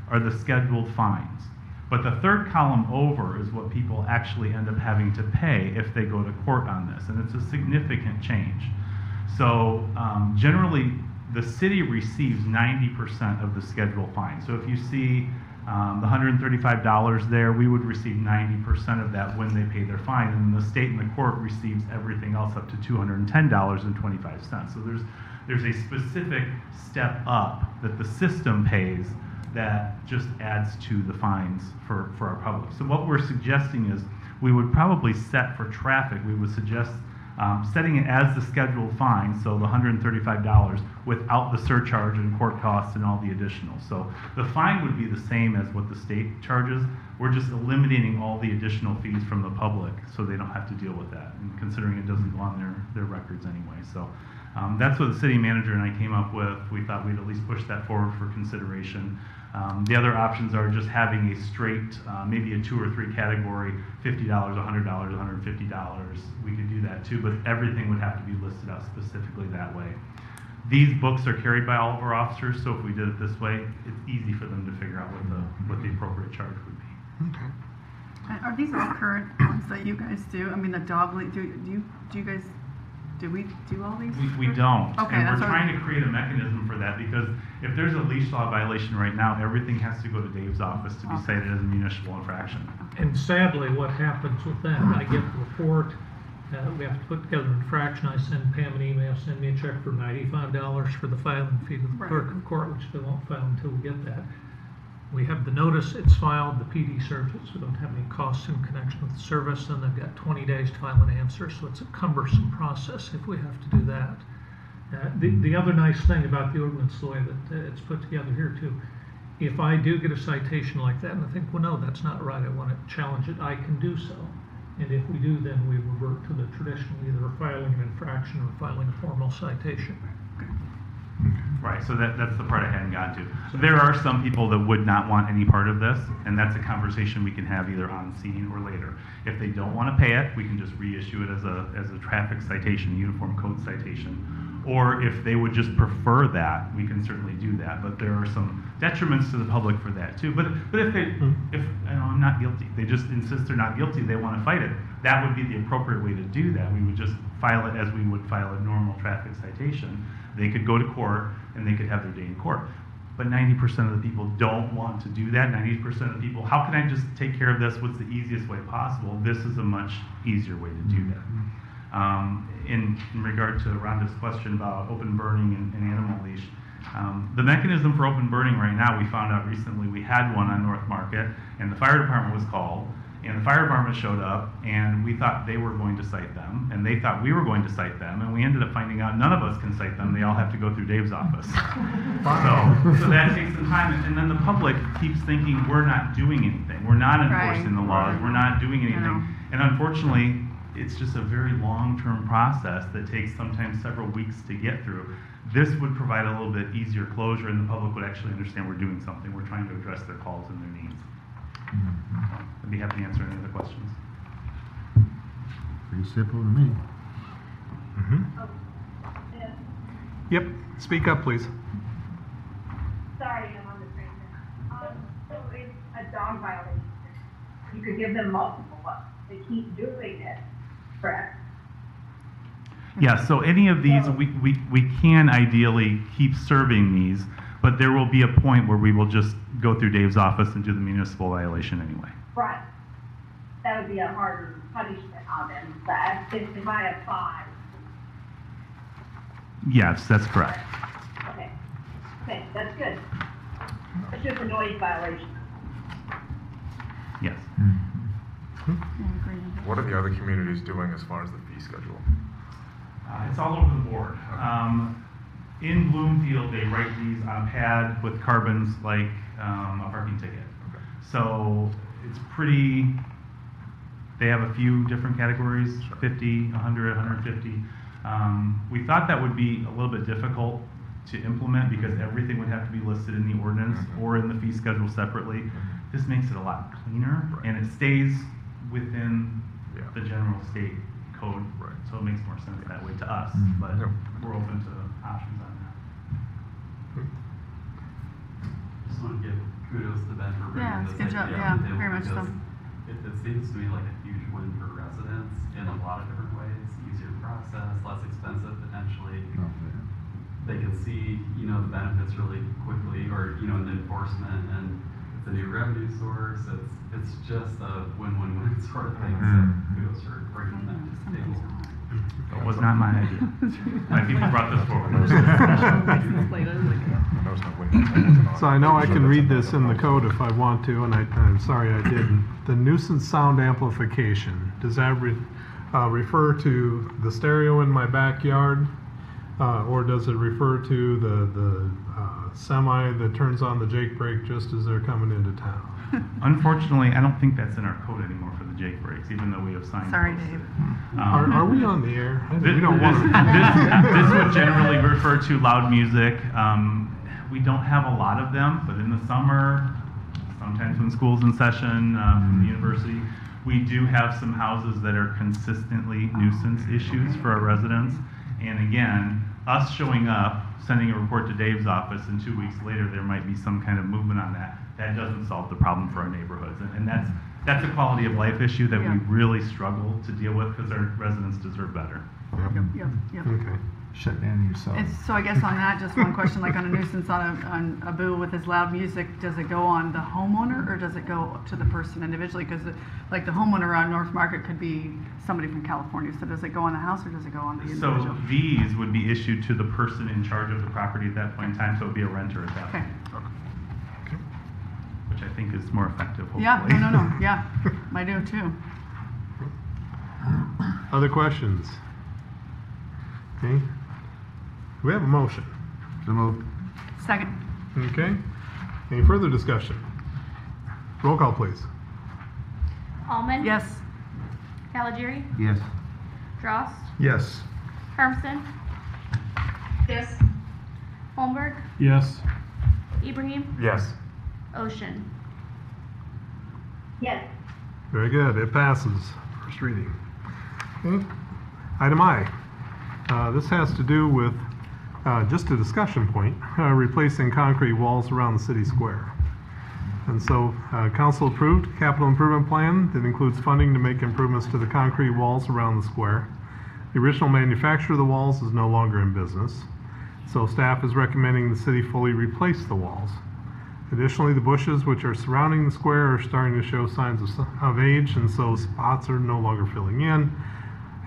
are the scheduled fines, but the third column over is what people actually end up having to pay if they go to court on this, and it's a significant change. So generally, the city receives 90% of the scheduled fine. So if you see the $135 there, we would receive 90% of that when they pay their fine, and the state and the court receives everything else up to $210.25. So there's a specific step up that the system pays that just adds to the fines for our public. So what we're suggesting is we would probably set for traffic, we would suggest setting it as the scheduled fine, so the $135 without the surcharge and court costs and all the additional. So the fine would be the same as what the state charges. We're just eliminating all the additional fees from the public so they don't have to deal with that, and considering it doesn't go on their records anyway. So that's what the city manager and I came up with. We thought we'd at least push that forward for consideration. The other options are just having a straight, maybe a 2 or 3 category, $50, $100, $150. We could do that too, but everything would have to be listed out specifically that way. These books are carried by all of our officers, so if we did it this way, it's easy for them to figure out what the appropriate charge would be. Okay. Are these all current ones that you guys do? I mean, the dog leash, do you guys, do we do all these? We don't. Okay, and that's we're what trying to create a mechanism for that, because if there's a leash law violation right now, everything has to go to Dave's office to be cited as a municipal infraction. And sadly, what happens with that, I get the report, We have to put together an infraction. I send Pam an email, send me a check for $95 for the filing fee to the clerk of court, which they won't file until we get that. We have the notice, it's filed, the PD serves it, so we don't have any costs in connection with the service, and they've got 20 days to file an answer, so it's a cumbersome process if we have to do that. The other nice thing about the ordinance, the way that it's put together here too, if I do get a citation like that, and I think, well, no, that's not right, I want to challenge it, I can do so. And if we do, then we revert to the traditional, either filing an infraction or filing a formal citation. Right, so that's the part I hadn't gotten to. There are some people that would not want any part of this, and that's a conversation we can have either on scene or later. If they don't want to pay it, we can just reissue it as a traffic citation, uniform code citation. Or if they would just prefer that, we can certainly do that. But there are some detriments to the public for that too. But if I'm not guilty, they just insist they're not guilty, they want to fight it, that would be the appropriate way to do that. We would just file it as we would file a normal traffic citation. They could go to court and they could have their day in court. But 90% of the people don't want to do that. 90% of the people, how can I just take care of this? What's the easiest way possible? This is a much easier way to do that. In regard to Rhonda's question about open burning and animal leash, the mechanism for open burning right now, we found out recently we had one on North Market, and the fire department was called, and the fire department showed up, and we thought they were going to cite them, and they thought we were going to cite them, and we ended up finding out none of us can cite them. They all have to go through Dave's office. So that takes some time, and then the public keeps thinking we're not doing anything. We're not enforcing the laws. We're not doing anything. And unfortunately, it's just a very long-term process that takes sometimes several weeks to get through. This would provide a little bit easier closure, and the public would actually understand we're doing something. We're trying to address their calls and their needs. I'd be happy to answer any other questions. Pretty simple to me. Yep, speak up, please. Sorry, I'm on the train. So it's a dog violation. You could give them multiple ones. They keep doing it, correct? Yeah, so any of these, we can ideally keep serving these, but there will be a point where we will just go through Dave's office and do the municipal violation anyway. Right. That would be a harder punishment on them. But if I have 5. Yes, that's correct. Okay. Okay, that's good. It's just a noise violation. Yes. What are the other communities doing as far as the fee schedule? It's all over the board. In Bloomfield, they write these on a pad with carbons like a parking ticket. Okay. So it's pretty, they have a few different categories, 50, 100, 150. We thought that would be a little bit difficult to implement because everything would have to be listed in the ordinance or in the fee schedule separately. This makes it a lot cleaner, and it stays within the general state code, so it makes more sense that way to us, but we're open to options on that. Just want to give kudos to Ben for Yeah, bringing it's this good job. idea Yeah, to the table very much so. because it seems to me like a huge win for residents in a lot of different ways. Easier process, less expensive potentially. They can see, the benefits really quickly, or in the enforcement, and it's a new revenue source. It's just a win-win-win sort of thing. So kudos for bringing that to the table. It was not my idea. My people brought this forward. So I know I can read this in the code if I want to, and I'm sorry I didn't. The nuisance sound amplification, does that refer to the stereo in my backyard? Or does it refer to the semi that turns on the Jake brake just as they're coming into town? Unfortunately, I don't think that's in our code anymore for the Jake brakes, even though we have signed. Sorry, posted. Dave. Are we on the air? This, We don't want to. this would generally refer to loud music. We don't have a lot of them, but in the summer, sometimes when school's in session from the university, we do have some houses that are consistently nuisance issues for our residents. And again, us showing up, sending a report to Dave's office, and 2 weeks later there might be some kind of movement on that. That doesn't solve the problem for our neighborhoods. And that's a quality of life issue that we really struggle to deal with because our residents deserve better. Yep. Okay. shut down yourself. So I guess on that, just one question, like on a nuisance on a boo with his loud music, does it go on the homeowner or does it go to the person individually? Because like the homeowner on North Market could be somebody from California. So does it go on the house or does it go on the So individual? these would be issued to the person in charge of the property at that point in time, so it would be a renter at that Okay. point. Which I think is more effective, hopefully. Yeah, no. Yeah, I do too. Other questions? Okay. Do we have a motion? So moved. Second. Okay. Any further discussion? Roll call, please. Almond. Yes. Caligiuri. Yes. Drost. Yes. Hermson. Yes. Holmberg. Yes. Ibrahim. Yes. Ocean. Yes. Very good. It passes. First reading. Okay. Item I. This has to do with just a discussion point, replacing concrete walls around the city square. And so council approved capital improvement plan that includes funding to make improvements to the concrete walls around the square. The original manufacturer of the walls is no longer in business, so staff is recommending the city fully replace the walls. Additionally, the bushes which are surrounding the square are starting to show signs of age, and so spots are no longer filling in.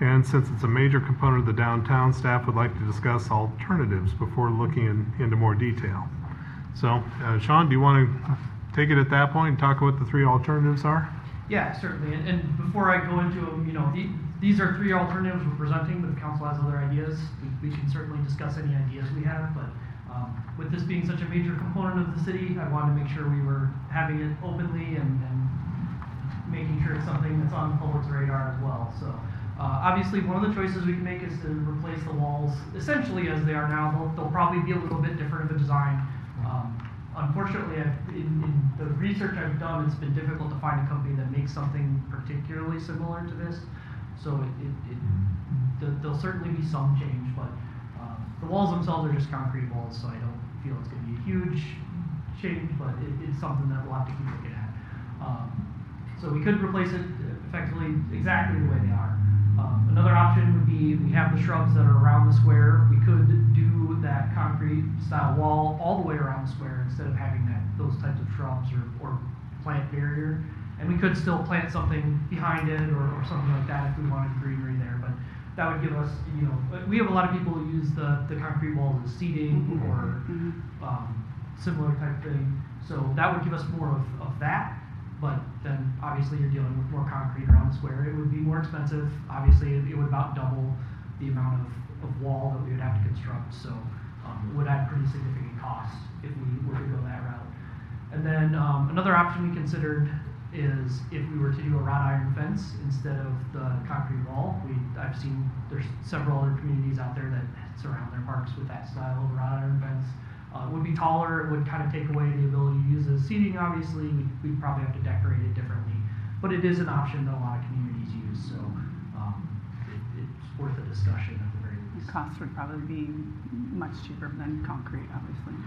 And since it's a major component of the downtown, staff would like to discuss alternatives before looking into more detail. So, Sean, do you want to take it at that point and talk about what the three alternatives are? Yeah, certainly. And before I go into them, these are three alternatives we're presenting, but the council has other ideas. We can certainly discuss any ideas we have, but with this being such a major component of the city, I wanted to make sure we were having it openly and making sure it's something that's on the public's radar as well. So obviously, one of the choices we can make is to replace the walls essentially as they are now. They'll probably be a little bit different of a design. Unfortunately, in the research I've done, it's been difficult to find a company that makes something particularly similar to this. So there'll certainly be some change, but the walls themselves are just concrete walls, so I don't feel it's going to be a huge change, but it's something that we'll have to keep looking at. So we could replace it effectively exactly the way they are. Another option would be we have the shrubs that are around the square. We could do that concrete style wall all the way around the square instead of having those types of shrubs or plant barrier. And we could still plant something behind it or something like that if we wanted greenery there. But that would give us, we have a lot of people who use the concrete walls as seating or similar type thing. So that would give us more of that. But then obviously you're dealing with more concrete around the square. It would be more expensive. Obviously it would about double the amount of wall that we would have to construct. So it would add pretty significant cost if we were to go that route. And then another option we considered is if we were to do a wrought iron fence instead of the concrete wall. I've seen there's several other communities out there that surround their parks with that style of wrought iron fence. It would be taller. It would kind of take away the ability to use it as seating. Obviously, we'd probably have to decorate it differently, but it is an option that a lot of communities use. So it's worth a discussion at the very least. The cost would probably be much cheaper than concrete, obviously.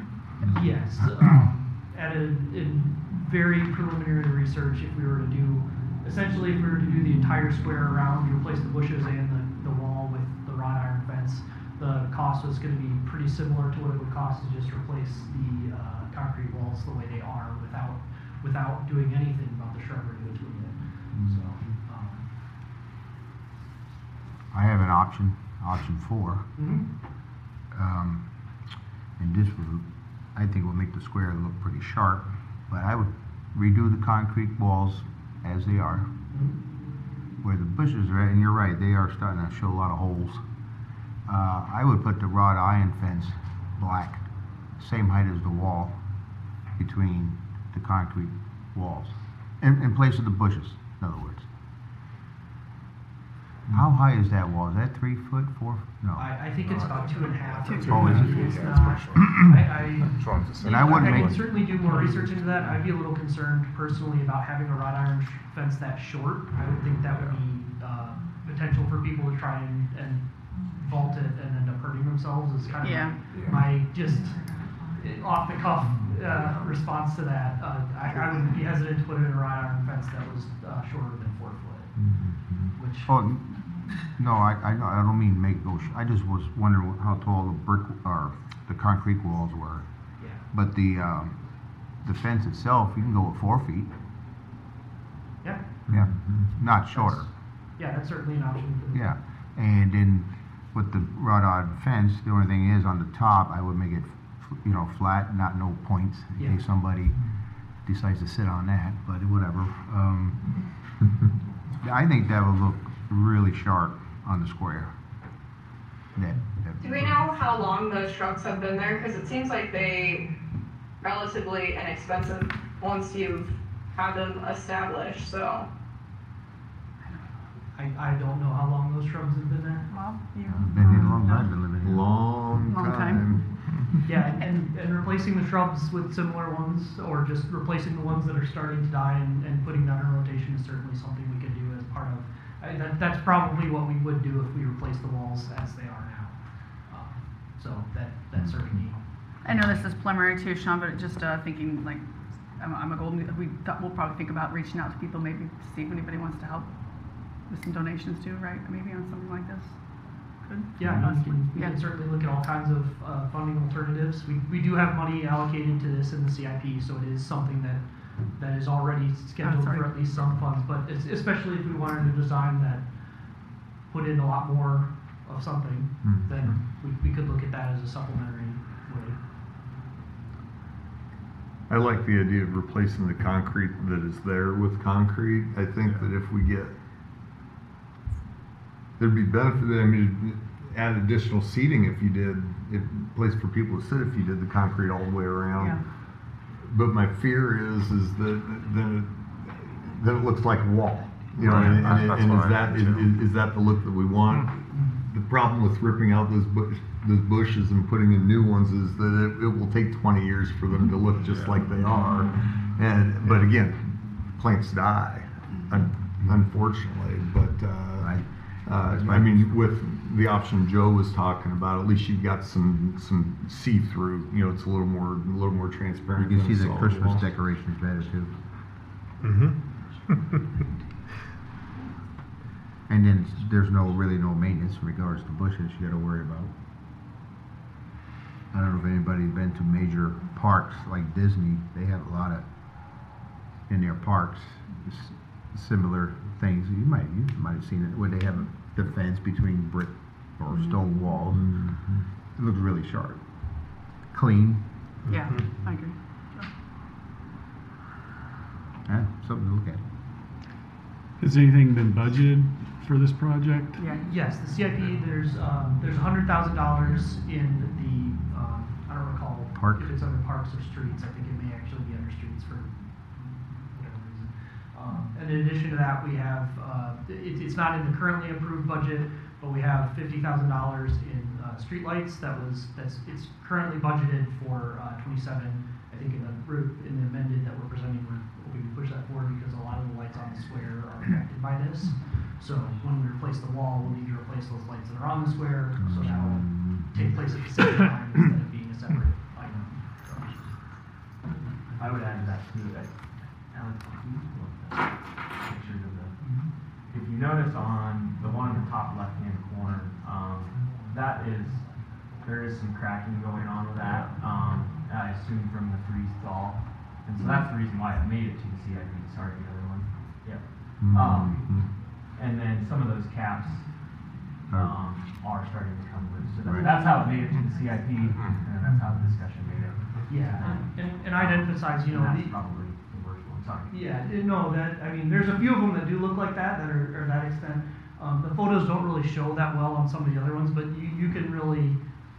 Yes, in very preliminary research, if we were to do the entire square around, you replace the bushes and the wall with the wrought iron fence, the cost was going to be pretty similar to what it would cost to just replace the concrete walls the way they are without doing anything about the shrubbery between it. So, I have an option 4. And this would, I think, will make the square look pretty sharp, but I would redo the concrete walls as they are. Where the bushes are at, and you're right, they are starting to show a lot of holes. I would put the wrought iron fence black, same height as the wall between the concrete walls, in place of the bushes, in other words. How high is that wall? Is that 3 foot, 4? No. I think it's about 2.5. Oh, is it? It's Yeah, not. it's pretty short. And I wouldn't I make. can certainly do more research into that. I'd be a little concerned personally about having a wrought iron fence that short. I would think that would be potential for people to try and vault it and end up hurting themselves. Is kind of my just off the cuff response to that. I would be hesitant to put in a wrought iron fence that was shorter than 4 foot. Which No, I don't mean make it go, I just was wondering how tall the brick, or the concrete walls were. Yeah. But the fence itself, you can go at 4 feet. Yeah. Yeah, not shorter. Yeah, that's certainly an option. Yeah, and then with the wrought iron fence, the only thing is on the top, I would make it, flat, not no points, in Yeah. case somebody decides to sit on that, but whatever. I think that would look really sharp on the square. Do we know how long those trucks have been there? Because it seems like they relatively inexpensive once you've had them established, so. I don't know how long those shrubs have been there. Well, Been here long, I've been living here. Long Long time. Yeah, and replacing the shrubs with similar ones, or just replacing the ones that are starting to die and putting that in rotation is certainly something we could do as part of. That's probably what we would do if we replace the walls as they are now. So that's certainly. I know this is preliminary too, Sean, but just thinking like, I'm a golden, we'll probably think about reaching out to people, maybe see if anybody wants to help with some donations too, right? Maybe on something like this. Good. Yeah, we can certainly look at all kinds of funding alternatives. We do have money allocated to this in the CIP, so it is something that is already scheduled for at least some funds. But especially if we wanted a design that put in a lot more of something, then we could look at that as a supplementary way. I like the idea of replacing the concrete that is there with concrete. I think that if we get, there'd be benefit, I mean, add additional seating if you did, place for people to sit if you did the concrete all the way around. Yeah. But my fear is that then it looks like a wall. You know, Right. and is that the look that we want? The problem with ripping out those bushes and putting in new ones is that it will take 20 years for them to look just like they are. But again, plants die, unfortunately. But I mean, with the option Joe was talking about, at least you've got some see-through. You know, it's a little more transparent. You can see than a the solid Christmas wall. decorations better too. And then there's really no maintenance in regards to bushes you gotta worry about. I don't know if anybody's been to major parks like Disney, they have a lot of, in their parks, similar things. You might have seen it, where they have the fence between brick or stone walls. It looks really sharp. Clean. Yeah, I agree. Yeah, something to look at. Has anything been budgeted for this project? Yeah. Yes, the CIP, there's $100,000 in the, I don't recall Park. if it's under parks or streets. I think it may actually be under streets for whatever reason. And in addition to that, we have, it's not in the currently approved budget, but we have $50,000 in streetlights. It's currently budgeted for 27. I think in the amended that we're presenting, we're hoping to push that forward because a lot of the lights on the square are affected by this. So when we replace the wall, we'll need to replace those lights that are on the square, so that will take place at the same time instead of being a separate item. So. I would add to that too, that Alex, pictures of the, if you notice on the one in the top left-hand corner, there is some cracking going on with that, I assume from the freeze thaw. And so that's the reason why it made it to the CIP. Sorry, the other one. Yep. And then some of those caps are starting to come loose. So that's how it made it to the CIP, and that's how the discussion made it. Yeah, and I'd emphasize, that's probably the worst one. Sorry. Yeah, there's a few of them that do look like that are that extent. The photos don't really show that well on some of the other ones, but you can really,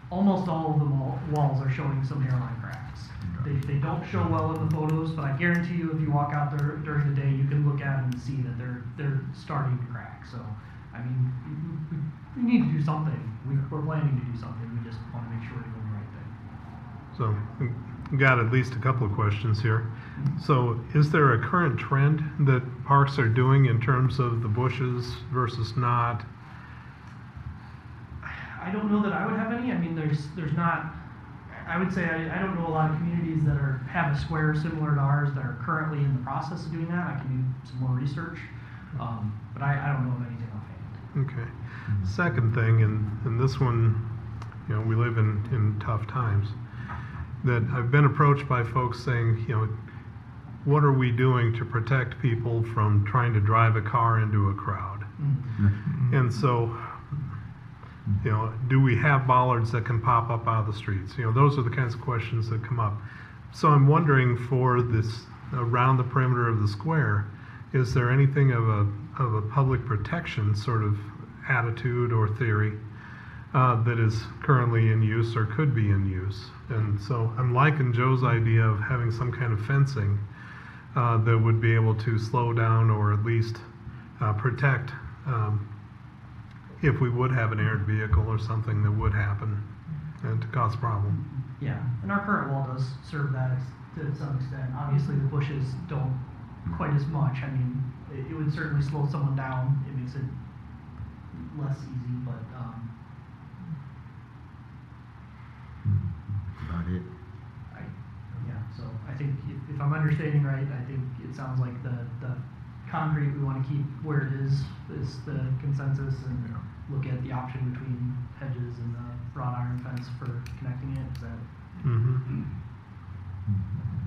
almost all of the walls are showing some hairline cracks. They don't show well in the photos, but I guarantee you if you walk out there during the day, you can look at them and see that they're starting to crack. So, I mean, we need to do something. We're planning to do something. We just want to make sure we're doing the right thing. So, we got at least a couple of questions here. So, is there a current trend that parks are doing in terms of the bushes versus not? I don't know that I would have any. I mean, there's not. I would say I don't know a lot of communities that have a square similar to ours that are currently in the process of doing that. I can do some more research, but I don't know of anything offhand. Okay. Second thing, and this one, you know, we live in tough times, that I've been approached by folks saying, you know, what are we doing to protect people from trying to drive a car into a crowd? And so, you know, do we have bollards that can pop up out of the streets? You know, those are the kinds of questions that come up. So I'm wondering, for this around the perimeter of the square, is there anything of a public protection sort of attitude or theory that is currently in use or could be in use? And so I'm liking Joe's idea of having some kind of fencing that would be able to slow down or at least protect if we would have an errant vehicle or something that would happen and to cause a problem. Yeah, and our current wall does serve that to some extent. Obviously, the bushes don't quite as much. I mean, it would certainly slow someone down. It makes it less easy, but About it. so I think if I'm understanding right, I think it sounds like the concrete we want to keep where it is the consensus, and look at the option between hedges and the wrought iron fence for connecting it. Is that?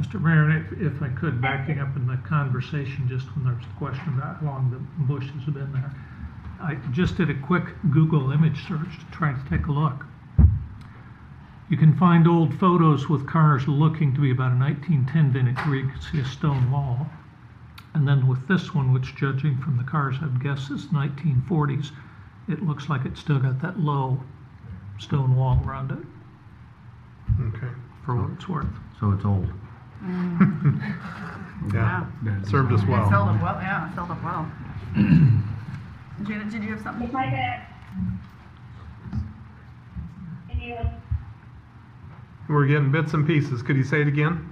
Mr. Mayor, if I could, backing up in the conversation, just when there's the question about how long the bushes have been there, I just did a quick Google image search to try to take a look. You can find old photos with cars looking to be about a 1910 vintage where you can see a stone wall. And then with this one, which judging from the cars I'd guess is 1940s, it looks like it's still got that low stone wall around it. Okay. For what it's worth. So it's old. Yeah. Served us well. It filled up well. Yeah, it filled up well. Janet, did you have something? If I could, We're getting bits and pieces. Could you say it again?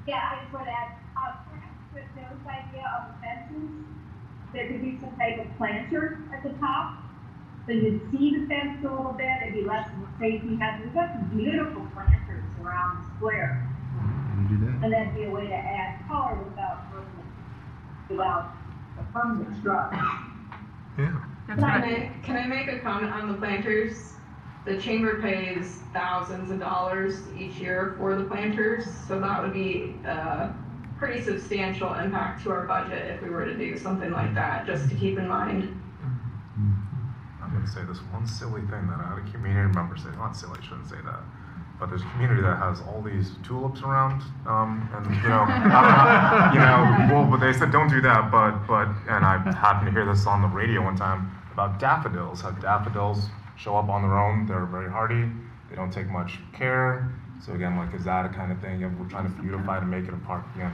yeah, I would add, perhaps with Joe's idea of fences, there could be some type of planter at the top, so you'd see the fence a little bit, it'd be less of a safety hazard. We've got some beautiful planters around the square, You do that. and that'd be a way to add color without a permanent structure. Yeah. Can I make a comment on the planters? The chamber pays thousands of dollars each year for the planters, so that would be a pretty substantial impact to our budget if we were to do something like that, just to keep in mind. I'm going to say this one silly thing that I had a community member say, not silly, I shouldn't say that, but there's a community that has all these tulips around, and you know, I don't know, well, but they said don't do that, but, and I happened to hear this on the radio one time about daffodils. How daffodils show up on their own, they're very hardy, they don't take much care. So again, like, is that a kind of thing? We're trying to beautify to make it a park again.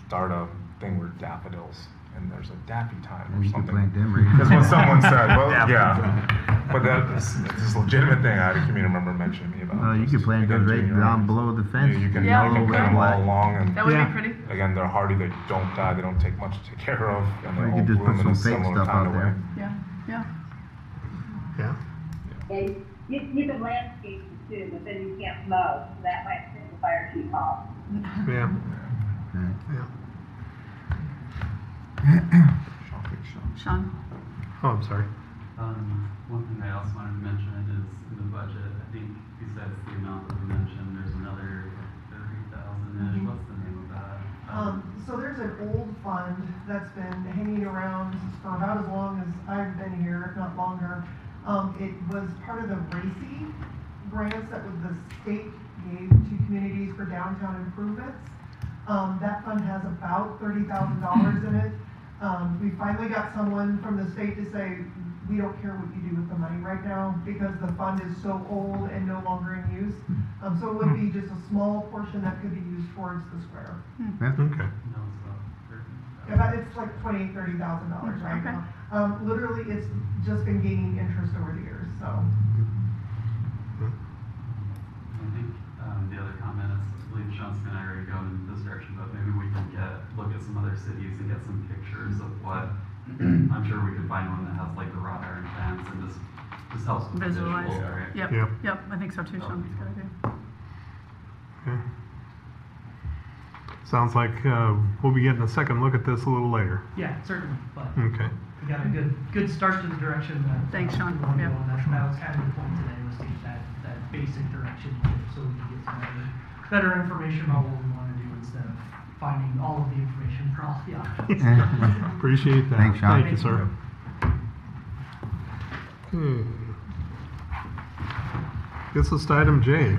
Start a thing where daffodils, and there's a daffy time or You something. could plant them right That's now. what someone said. Well, yeah, but that's a legitimate thing. I had a community member mention to me about. You could plant those right down below the fence. You can, Yeah. you can plant them all along, and That would be pretty. again, they're hardy. They don't die. They don't take much to take care of, and they Or you all could just bloom put in a some fake similar stuff kind out of way. there. Yeah, yeah. Yeah. Okay, you can landscape it too, but then you can't mow, so that might send the fire chief off. Yeah. Okay. Yeah. Sean? Oh, I'm sorry. One thing I also wanted to mention is in the budget, I think besides the amount that we mentioned, there's another 30,000-ish. What's the name of that? So there's an old fund that's been hanging around for about as long as I've been here, if not longer. It was part of the RACI grants that the state gave to communities for downtown improvements. That fund has about $30,000 in it. We finally got someone from the state to say, we don't care what you do with the money right now because the fund is so old and no longer in use. So it would be just a small portion that could be used towards the square. Okay. Yeah, but it's like $20,000, $30,000 right Okay. now. Literally, it's just been gaining interest over the years, so. I think the other comment is, I believe Sean's going to already go in this direction, but maybe we can look at some other cities and get some pictures of what, I'm sure we could find one that has like the wrought iron fence and just helps with Visualize. visuals, right? Yep, Yep. yep, I think so too, Sean. That's a good idea. Okay. Sounds like we'll be getting a second look at this a little later. Yeah, certainly, but Okay. we got a good start to the direction that. Thanks, Sean. we wanted to Yeah. go in. That was kind of the point today, was to get that basic direction, so we can get some better information about what we want to do instead of finding all of the information for all the options. Appreciate that. Thanks, Sean. Thank you, sir. This is item J.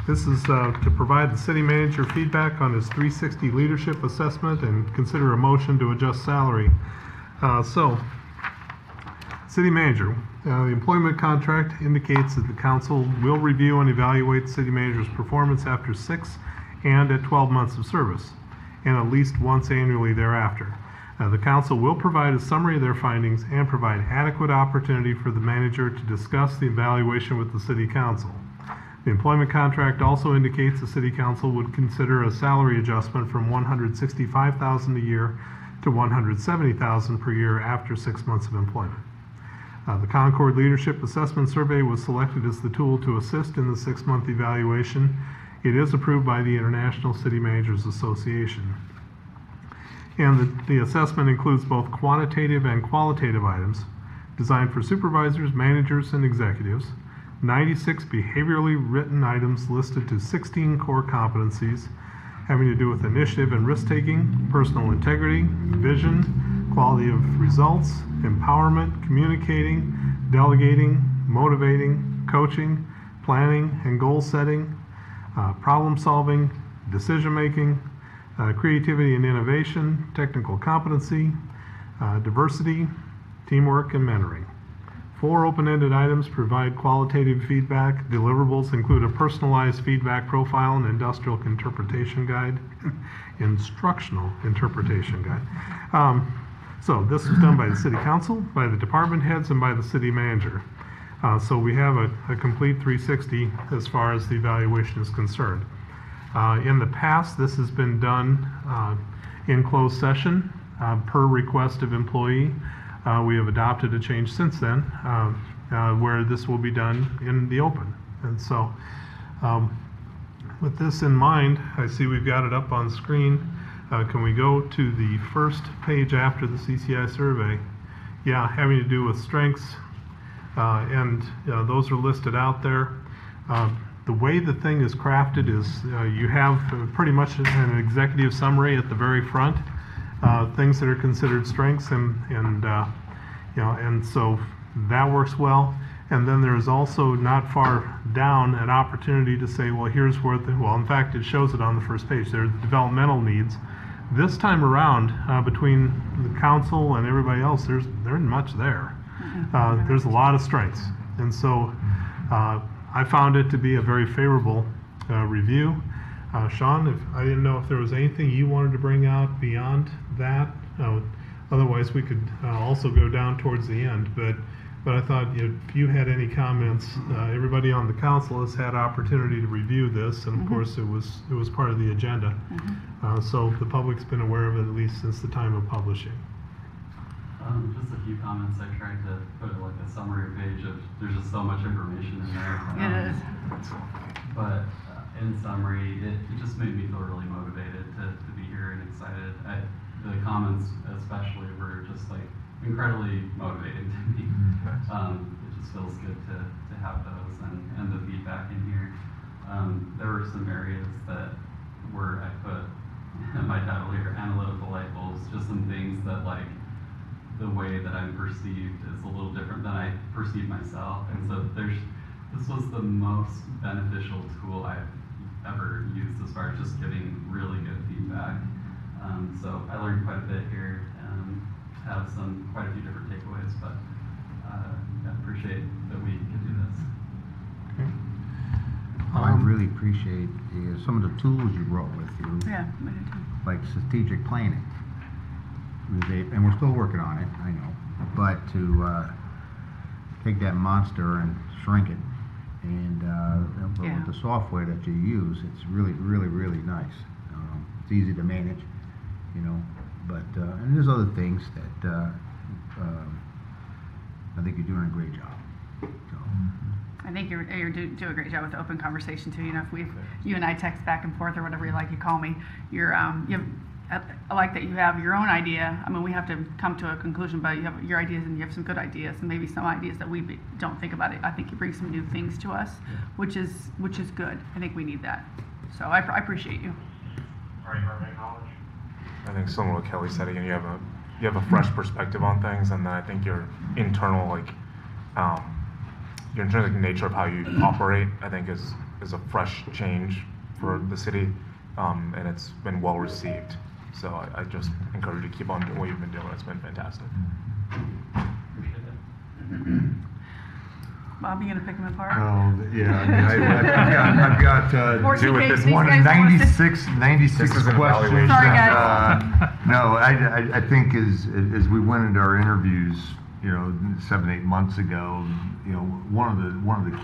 This is to provide the city manager feedback on his 360 leadership assessment and consider a motion to adjust salary. City manager, the employment contract indicates that the council will review and evaluate the city manager's performance after 6 and at 12 months of service, and at least once annually thereafter. The council will provide a summary of their findings and provide adequate opportunity for the manager to discuss the evaluation with the city council. The employment contract also indicates the city council would consider a salary adjustment from $165,000 a year to $170,000 per year after 6 months of employment. The Concord Leadership Assessment Survey was selected as the tool to assist in the 6-month evaluation. It is approved by the International City Managers Association. And the assessment includes both quantitative and qualitative items designed for supervisors, managers, and executives, 96 behaviorally written items listed to 16 core competencies having to do with initiative and risk-taking, personal integrity, vision, quality of results, empowerment, communicating, delegating, motivating, coaching, planning and goal setting, problem solving, decision-making, creativity and innovation, technical competency, diversity, teamwork, and mentoring. 4 open-ended items provide qualitative feedback. Deliverables include a personalized feedback profile and instructional interpretation guide. So this was done by the city council, by the department heads, and by the city manager. So we have a complete 360 as far as the evaluation is concerned. In the past, this has been done in closed session per request of employee. We have adopted a change since then where this will be done in the open. And so with this in mind, I see we've got it up on screen. Can we go to the first page after the CCI survey? Yeah, having to do with strengths, and those are listed out there. The way the thing is crafted is you have pretty much an executive summary at the very front, things that are considered strengths, and so that works well. And then there's also not far down an opportunity to say, well, here's where in fact, it shows it on the first page. There are the developmental needs. This time around, between the council and everybody else, there isn't much there. There's a lot of strengths, and so I found it to be a very favorable review. Sean, I didn't know if there was anything you wanted to bring out beyond that. Otherwise, we could also go down towards the end. But I thought if you had any comments, everybody on the council has had opportunity to review this, and of course it was part of the agenda. So the public's been aware of it at least since the time of publishing. Just a few comments. I tried to put like a summary page of, there's just so much information in there. It is. But in summary, it just made me feel really motivated to be here and excited. The comments especially were just like incredibly motivating to me. It just feels good to have those and the feedback in here. There were some areas that I put in my title here, analytical light bulbs, just some things that like the way that I'm perceived is a little different than I perceive myself. And so this was the most beneficial tool I've ever used as far as just giving really good feedback. So I learned quite a bit here, have quite a few different takeaways, but I appreciate that we can do this. Okay. I really appreciate some of the tools you brought with you. Yeah, I do too. Like strategic planning. And we're still working on it, I know. But to take that monster and shrink it, and with the software that you use, it's really, really, really nice. It's easy to manage, But and there's other things that I think you're doing a great job. So. I think you do a great job with the open conversation too. If you and I text back and forth or whatever you like, you call me. You have I like that you have your own idea. I mean, we have to come to a conclusion, but you have your ideas and you have some good ideas and maybe some ideas that we don't think about it. I think you bring some new things to us, which is good. I think we need that. So I appreciate you. I think similar to what Kelly said, again, you have a fresh perspective on things, and then I think your internal your intrinsic nature of how you operate, I think is a fresh change for the city, and it's been well received. So I just encourage you to keep on doing what you've been doing. It's been fantastic. Bob, you gonna pick them apart? Oh, yeah, I mean, I've got do with this one 96 questions. Sorry, guys. No, I think as we went into our interviews, 7-8 months ago, one of the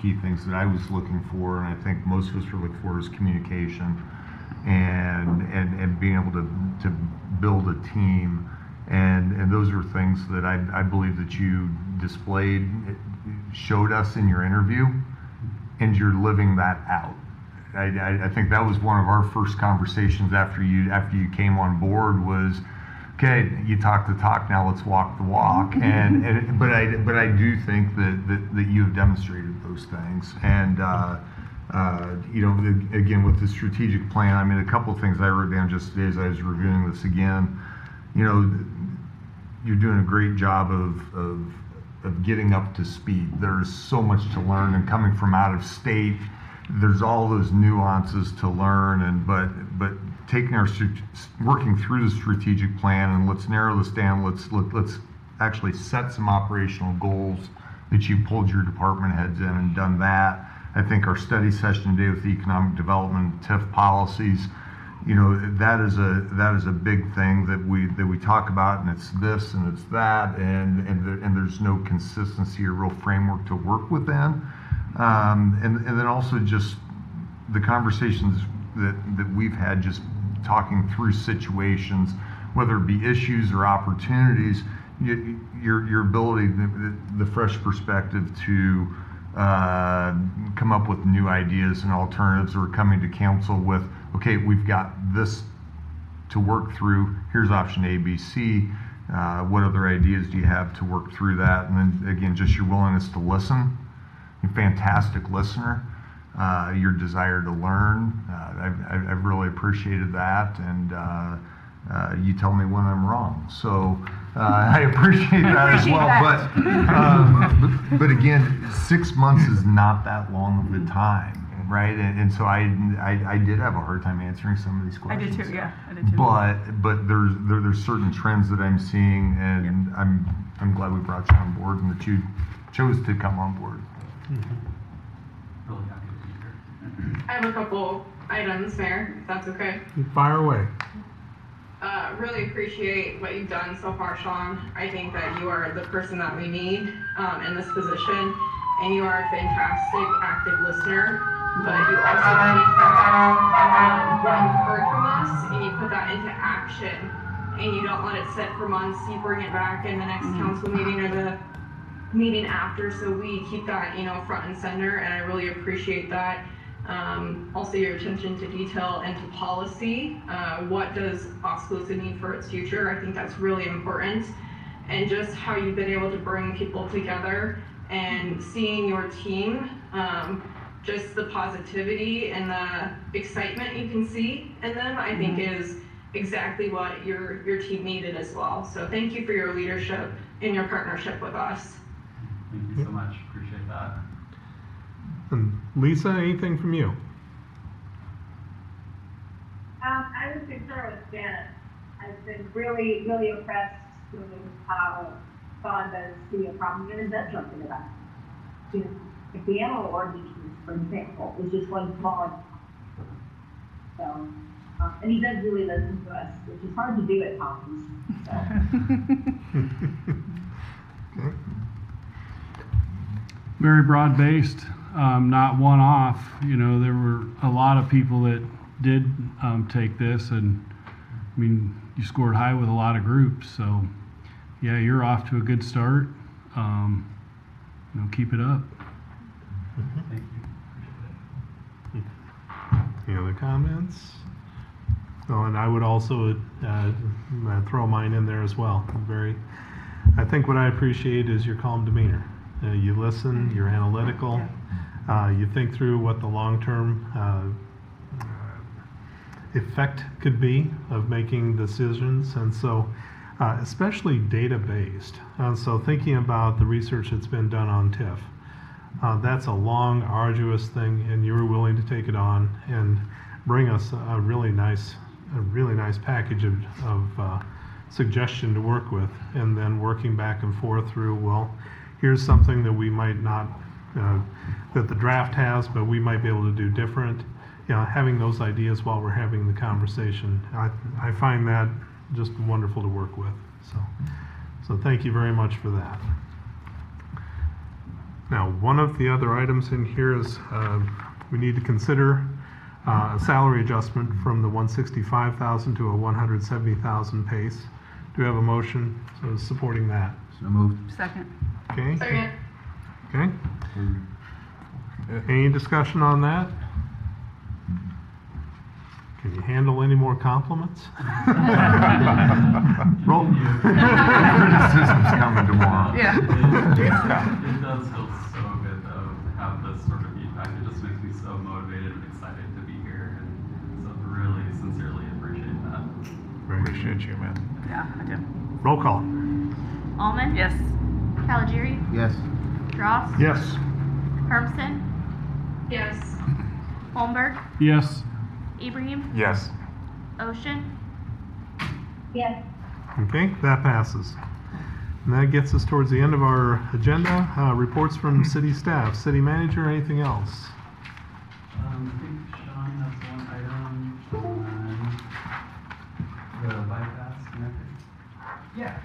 key things that I was looking for, and I think most of us were looking for, is communication, and being able to build a team, and those are things that I believe that you displayed, showed us in your interview, and you're living that out. I think that was one of our first conversations after you came on board was, okay, you talk the talk, now let's walk the walk. But I do think that you have demonstrated those things. And again, with the strategic plan, I mean, a couple of things I wrote down just today as I was reviewing this again. You're doing a great job of getting up to speed. There's so much to learn, and coming from out of state, there's all those nuances to learn. But taking working through the strategic plan, and let's narrow this down. Let's actually set some operational goals that you pulled your department heads in and done that. I think our study session today with the economic development TIF policies, that is a big thing that we talk about, and it's this and it's that, and there's no consistency or real framework to work within. And then also just the conversations that we've had, just talking through situations, whether it be issues or opportunities, your ability, the fresh perspective to come up with new ideas and alternatives, or coming to council with, okay, we've got this to work through, here's option A, B, C, what other ideas do you have to work through that? And then again, just your willingness to listen. You're a fantastic listener. Your desire to learn, I've really appreciated that, and you tell me when I'm wrong. So I appreciate that as well. But again, 6 months is not that long of a time, right? And so I did have a hard time answering some of these questions. I did too. Yeah, I did too. But there's certain trends that I'm seeing, and I'm glad we brought you on board, and that you chose to come on board. Really happy to be here. I have a couple items, Mayor, if that's okay. Fire away. Really appreciate what you've done so far, Sean. I think that you are the person that we need in this position, and you are a fantastic active listener, but you also take what you've heard from us and you put that into action, and you don't let it sit for months. You bring it back in the next council meeting or the meeting after, so we keep that front and center, and I really appreciate that. Also your attention to detail and to policy. What does Oskaloosa need for its future? I think that's really important. And just how you've been able to bring people together and seeing your team, just the positivity and the excitement you can see in them, I think is exactly what your team needed as well. So thank you for your leadership and your partnership with us. Thank you so much. Appreciate that. And Lisa, anything from you? I would concur with Janet. I've been really, really impressed with how Sean does see a problem and does something about it. The piano ordinance, for example, is just one small. So, and he does really listen to us, which is hard to do at times. So. Okay. Very broad-based, not one-off. There were a lot of people that did take this, and I mean, you scored high with a lot of groups. So, yeah, you're off to a good start. Keep it up. Thank you. Any other comments? Oh, and I would also throw mine in there as well. I think what I appreciate is your calm demeanor. You listen, you're analytical, you think through what the long-term effect could be of making decisions, and so especially data-based. So thinking about the research that's been done on TIF, that's a long, arduous thing, and you were willing to take it on and bring us a really nice package of suggestion to work with, and then working back and forth through, well, here's something that we might not, that the draft has, but we might be able to do different. Having those ideas while we're having the conversation, I find that just wonderful to work with. So thank you very much for that. Now, one of the other items in here is we need to consider a salary adjustment from the 165,000 to a 170,000 pace. Do we have a motion supporting that? So moved. Second. Okay. Second. Okay. Any discussion on that? Can you handle any more compliments? Roll. Criticism's coming tomorrow. Yeah. It does feel so good though to have this sort of feedback. It just makes me so motivated and excited to be here, and so really sincerely appreciate that. Appreciate you, man. Yeah, I do. Roll call. Almond? Yes. Caligiuri? Yes. Ross? Yes. Hermson? Yes. Holmberg? Yes. Ibrahim? Yes. Ocean? Yes. Okay, that passes. And that gets us towards the end of our agenda. Reports from city staff. City manager, anything else? I think Sean has one item on the bypass connector. Yeah.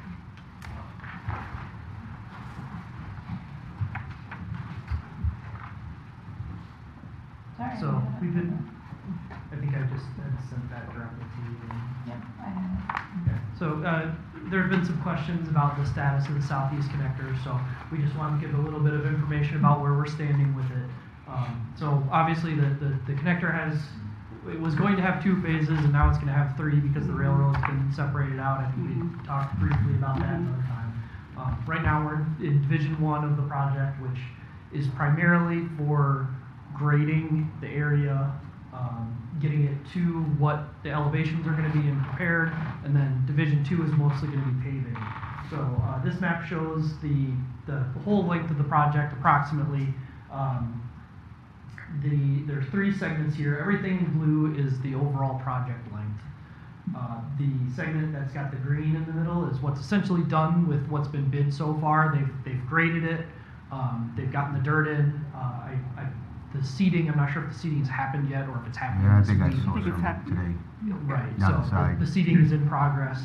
So we've been, I think I just had sent that directly to you. Yep, I have Okay. So there have been some questions about the status of the southeast connector, so we just want to give a little bit of information about where we're standing with it. So obviously the connector it was going to have 2 phases, and now it's going to have 3 because the railroad's been separated out. I think we talked briefly about that another time. Right now we're in Division 1 of the project, which is primarily for grading the area, getting it to what the elevations are going to be and prepared, and then Division 2 is mostly going to be paving. So this map shows the whole length of the project approximately. There's 3 segments here. Everything in blue is the overall project length. The segment that's got the green in the middle is what's essentially done with what's been bid so far. They've graded it. They've gotten the dirt in. The seeding, I'm not sure if the seeding has happened yet or if it's happening. Yeah, I this think I week. saw some today. Right. Down the So side. the seeding is in progress.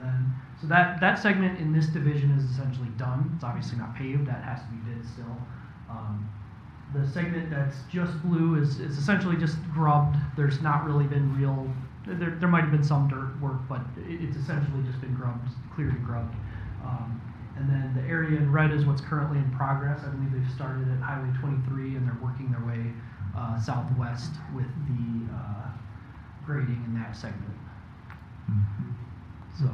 Then, so that segment in this division is essentially done. It's obviously not paved. That has to be bid still. The segment that's just blue is essentially just grubbed. There's not really been real. There might have been some dirt work, but it's essentially just been grubbed, cleared and grubbed. And then the area in red is what's currently in progress. I believe they've started at Highway 23 and they're working their way southwest with the grading in that segment. So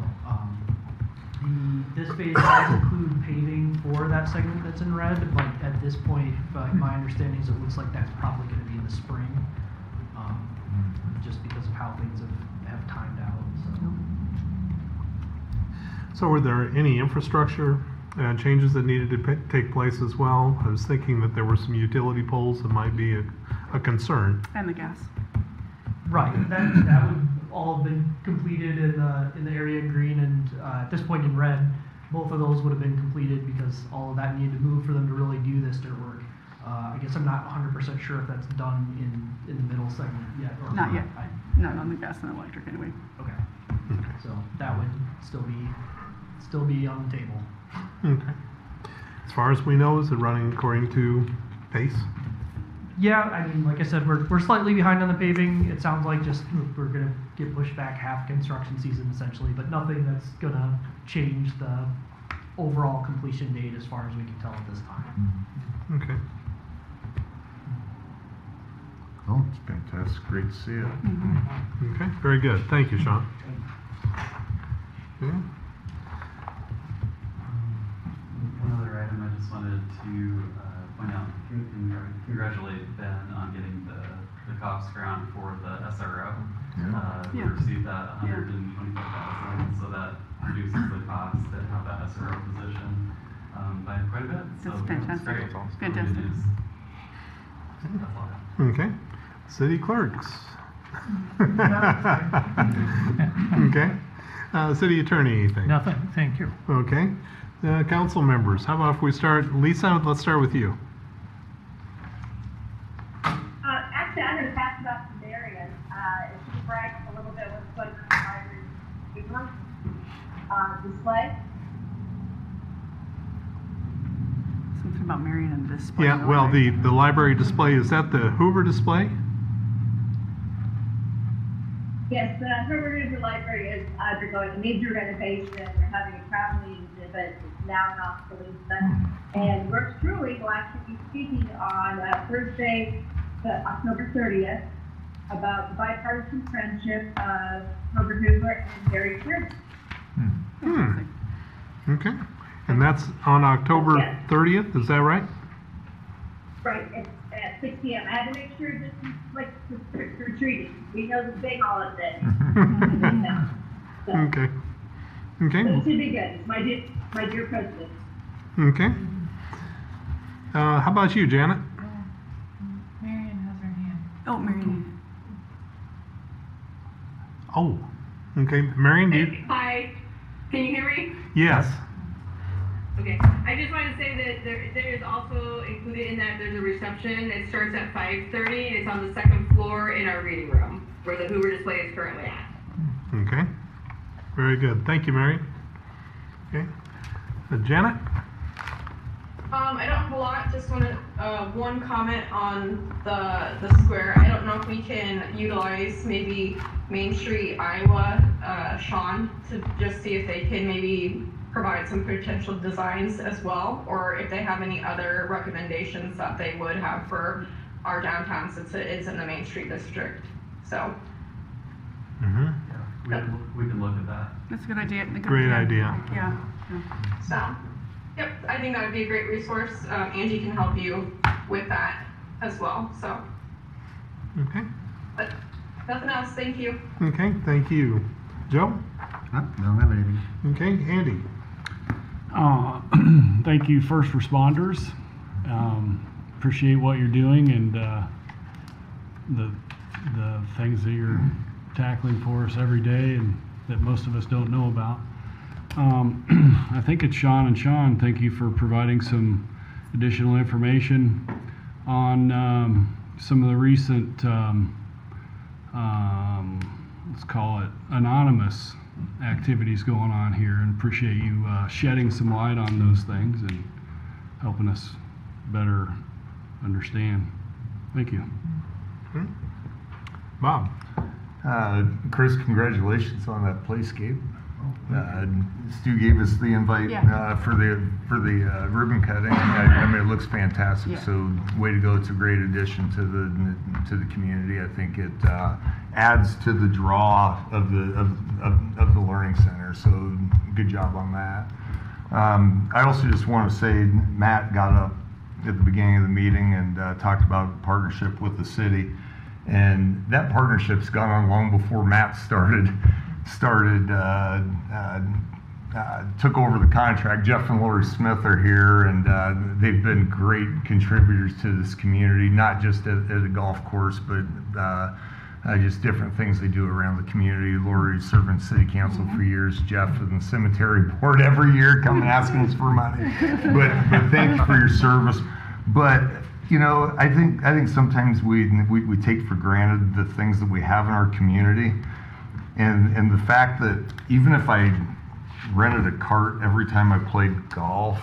this phase does include paving for that segment that's in red, but at this point, my understanding is it looks like that's probably going to be in the spring, just because of how things have timed out. So were there any infrastructure changes that needed to take place as well? I was thinking that there were some utility poles that might be a concern. And the gas. Right, that would all have been completed in the area in green, and at this point in red, both of those would have been completed because all of that needed to move for them to really do this dirt work. I guess I'm not 100% sure if that's done in the middle segment yet. Or Not yet. Not on the gas and electric anyway. Okay. So that would still be on the table. Okay. As far as we know, is it running according to pace? Yeah, I mean, like I said, we're slightly behind on the paving. It sounds like just we're gonna get pushed back half construction season essentially, but nothing that's gonna change the overall completion date as far as we can tell at this time. Okay. Oh, It's fantastic. Great to see it. Okay, very good. Thank you, Sean. Okay. Another item I just wanted to point out, congratulate Ben on getting the COPS grant for the SRO. We received that $125,000, so that reduces the cost to have that SRO position by quite a bit. So That's fantastic. Great. That's awesome. Good Fantastic. news. That's all I have. Okay. City clerks. Okay. City attorney, anything? Nothing, thank you. Okay. Council members, how about if we start, Lisa, let's start with you. Actually, I'm going to pass it off to Marion. If she could brag a little bit what's going on in the display. Something about Marion and display. Yeah, well, the library display, is that the Hoover display? Yes, the Herbert Hoover Library is undergoing a major renovation. We're having a traveling exhibit. It's now in Oskaloosa. And yours truly will actually be speaking on Thursday, October 30th, about the bipartisan friendship of Herbert Hoover and Harry Truman. Okay. And that's on October 30th, is that right? Right, it's at 6 p.m. I had to make sure this is like retreating. We know the big holiday. So, Okay. Okay. so it should be good. It's my dear president. Okay. How about you, Janet? Marion has her hand. Oh, Marion. Oh, okay. Marion, do you? Hi, can you hear me? Yes. Okay, I just wanted to say that there is also included in that there's a reception. It starts at 5:30 and it's on the second floor in our reading room where the Hoover display is currently at. Okay. Very good. Thank you, Mary. Okay. Janet? I don't have a lot, just wanted one comment on the square. I don't know if we can utilize maybe Main Street, Iowa, Sean, to just see if they can maybe provide some potential designs as well, or if they have any other recommendations that they would have for our downtown since it is in the Main Street district. So. Yeah, we can look at that. That's a good idea. Great idea. Yeah. So, yep, I think that would be a great resource. Angie can help you with that as well, so. Okay. But nothing else, thank you. Okay, thank you. Joe? Don't have anything. Okay, Andy? Thank you, first responders. Appreciate what you're doing and the things that you're tackling for us every day and that most of us don't know about. I think it's Sean and Sean. Thank you for providing some additional information on some of the recent, let's call it anonymous activities going on here, and appreciate you shedding some light on those things and helping us better understand. Thank you. Bob? Chris, congratulations on that playscape. Stu gave us the invite for the ribbon cutting. I mean, it looks fantastic. Yeah. So, way to go! It's a great addition to the community. I think it adds to the draw of the learning center. So, good job on that. I also just want to say Matt got up at the beginning of the meeting and talked about partnership with the city. And that partnership's gone on long before Matt took over the contract. Jeff and Lori Smith are here, and they've been great contributors to this community, not just at a golf course, but just different things they do around the community. Lori's serving city council for years. Jeff in the cemetery board every year, coming asking us for money. But thank you for your service. But you know, I think sometimes we take for granted the things that we have in our community, and the fact that even if I rented a cart every time I played golf,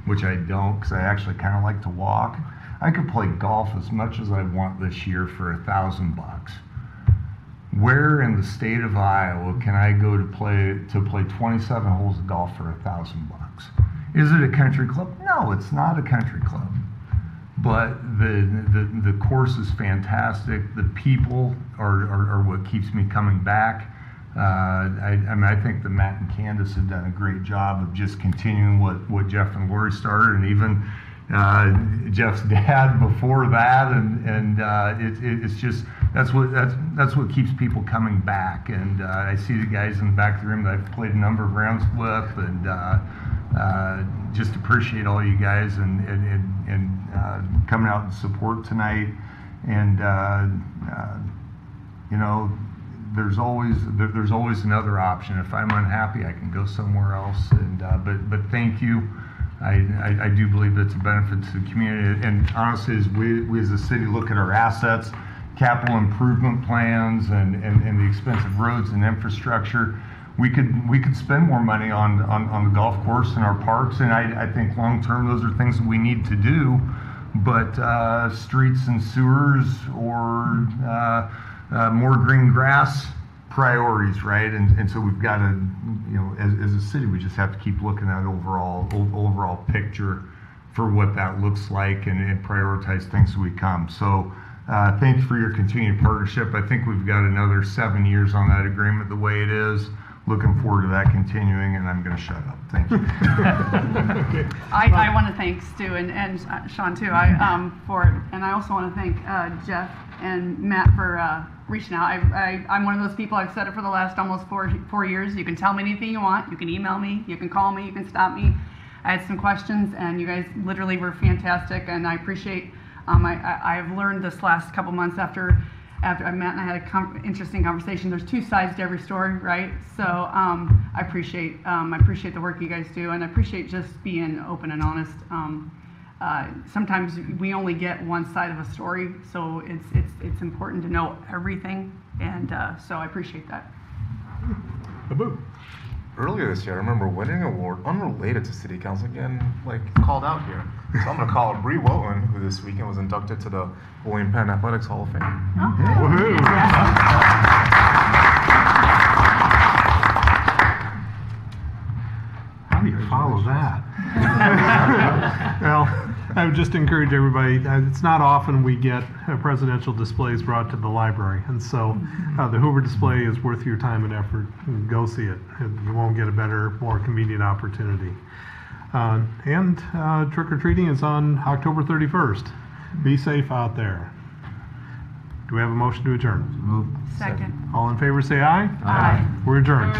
which I don't because I actually kind of like to walk, I could play golf as much as I want this year for $1,000. Where in the state of Iowa can I go to play 27 holes of golf for $1,000? Is it a country club? No, it's not a country club. but the course is fantastic. The people are what keeps me coming back. I mean, I think that Matt and Candace have done a great job of just continuing what Jeff and Lori started, and even Jeff's dad before that, and it's just that's what keeps people coming back. And I see the guys in the back of the room that I've played a number of rounds with, and just appreciate all you guys and coming out and support tonight. And you know, there's always another option. If I'm unhappy, I can go somewhere else. And but thank you. I do believe it's a benefit to the community. And honestly, as we as a city look at our assets, capital improvement plans, and the expensive roads and infrastructure, we could spend more money on the golf course and our parks. And I think long term, those are things that we need to do. But streets and sewers, or more green grass, priorities, right? And so we've got to, you know, as a city, we just have to keep looking at overall picture for what that looks like, and prioritize things as we come. So thanks for your continued partnership. I think we've got another 7 years on that agreement the way it is. Looking forward to that continuing, and I'm going to shut up. Thank you. Okay. I want to thank Stu and Sean too. And I also want to thank Jeff and Matt for reaching out. I'm one of those people. I've said it for the last almost four years. You can tell me anything you want. You can email me. You can call me. You can stop me. I had some questions, and you guys literally were fantastic, and I appreciate. I've learned this last couple months after Matt and I had an interesting conversation. There's two sides to every story, right? So I appreciate the work you guys do, and I appreciate just being open and honest. Sometimes we only get one side of a story, so it's important to know everything, and so I appreciate that. Abu. Earlier this year, I remember winning an award unrelated to city council again, like called out here. So I'm going to call out Bree Woten, who this weekend was inducted to the William Penn Athletics Hall of Fame. Woohoo! How do you follow that? Well, I would just encourage everybody, it's not often we get presidential displays brought to the library, and so the Hoover display is worth your time and effort. Go see it. You won't get a better, more convenient opportunity. And trick-or-treating is on October 31st. Be safe out there. Do we have a motion to adjourn? Move. Second. All in favor say aye. Aye. We're adjourned.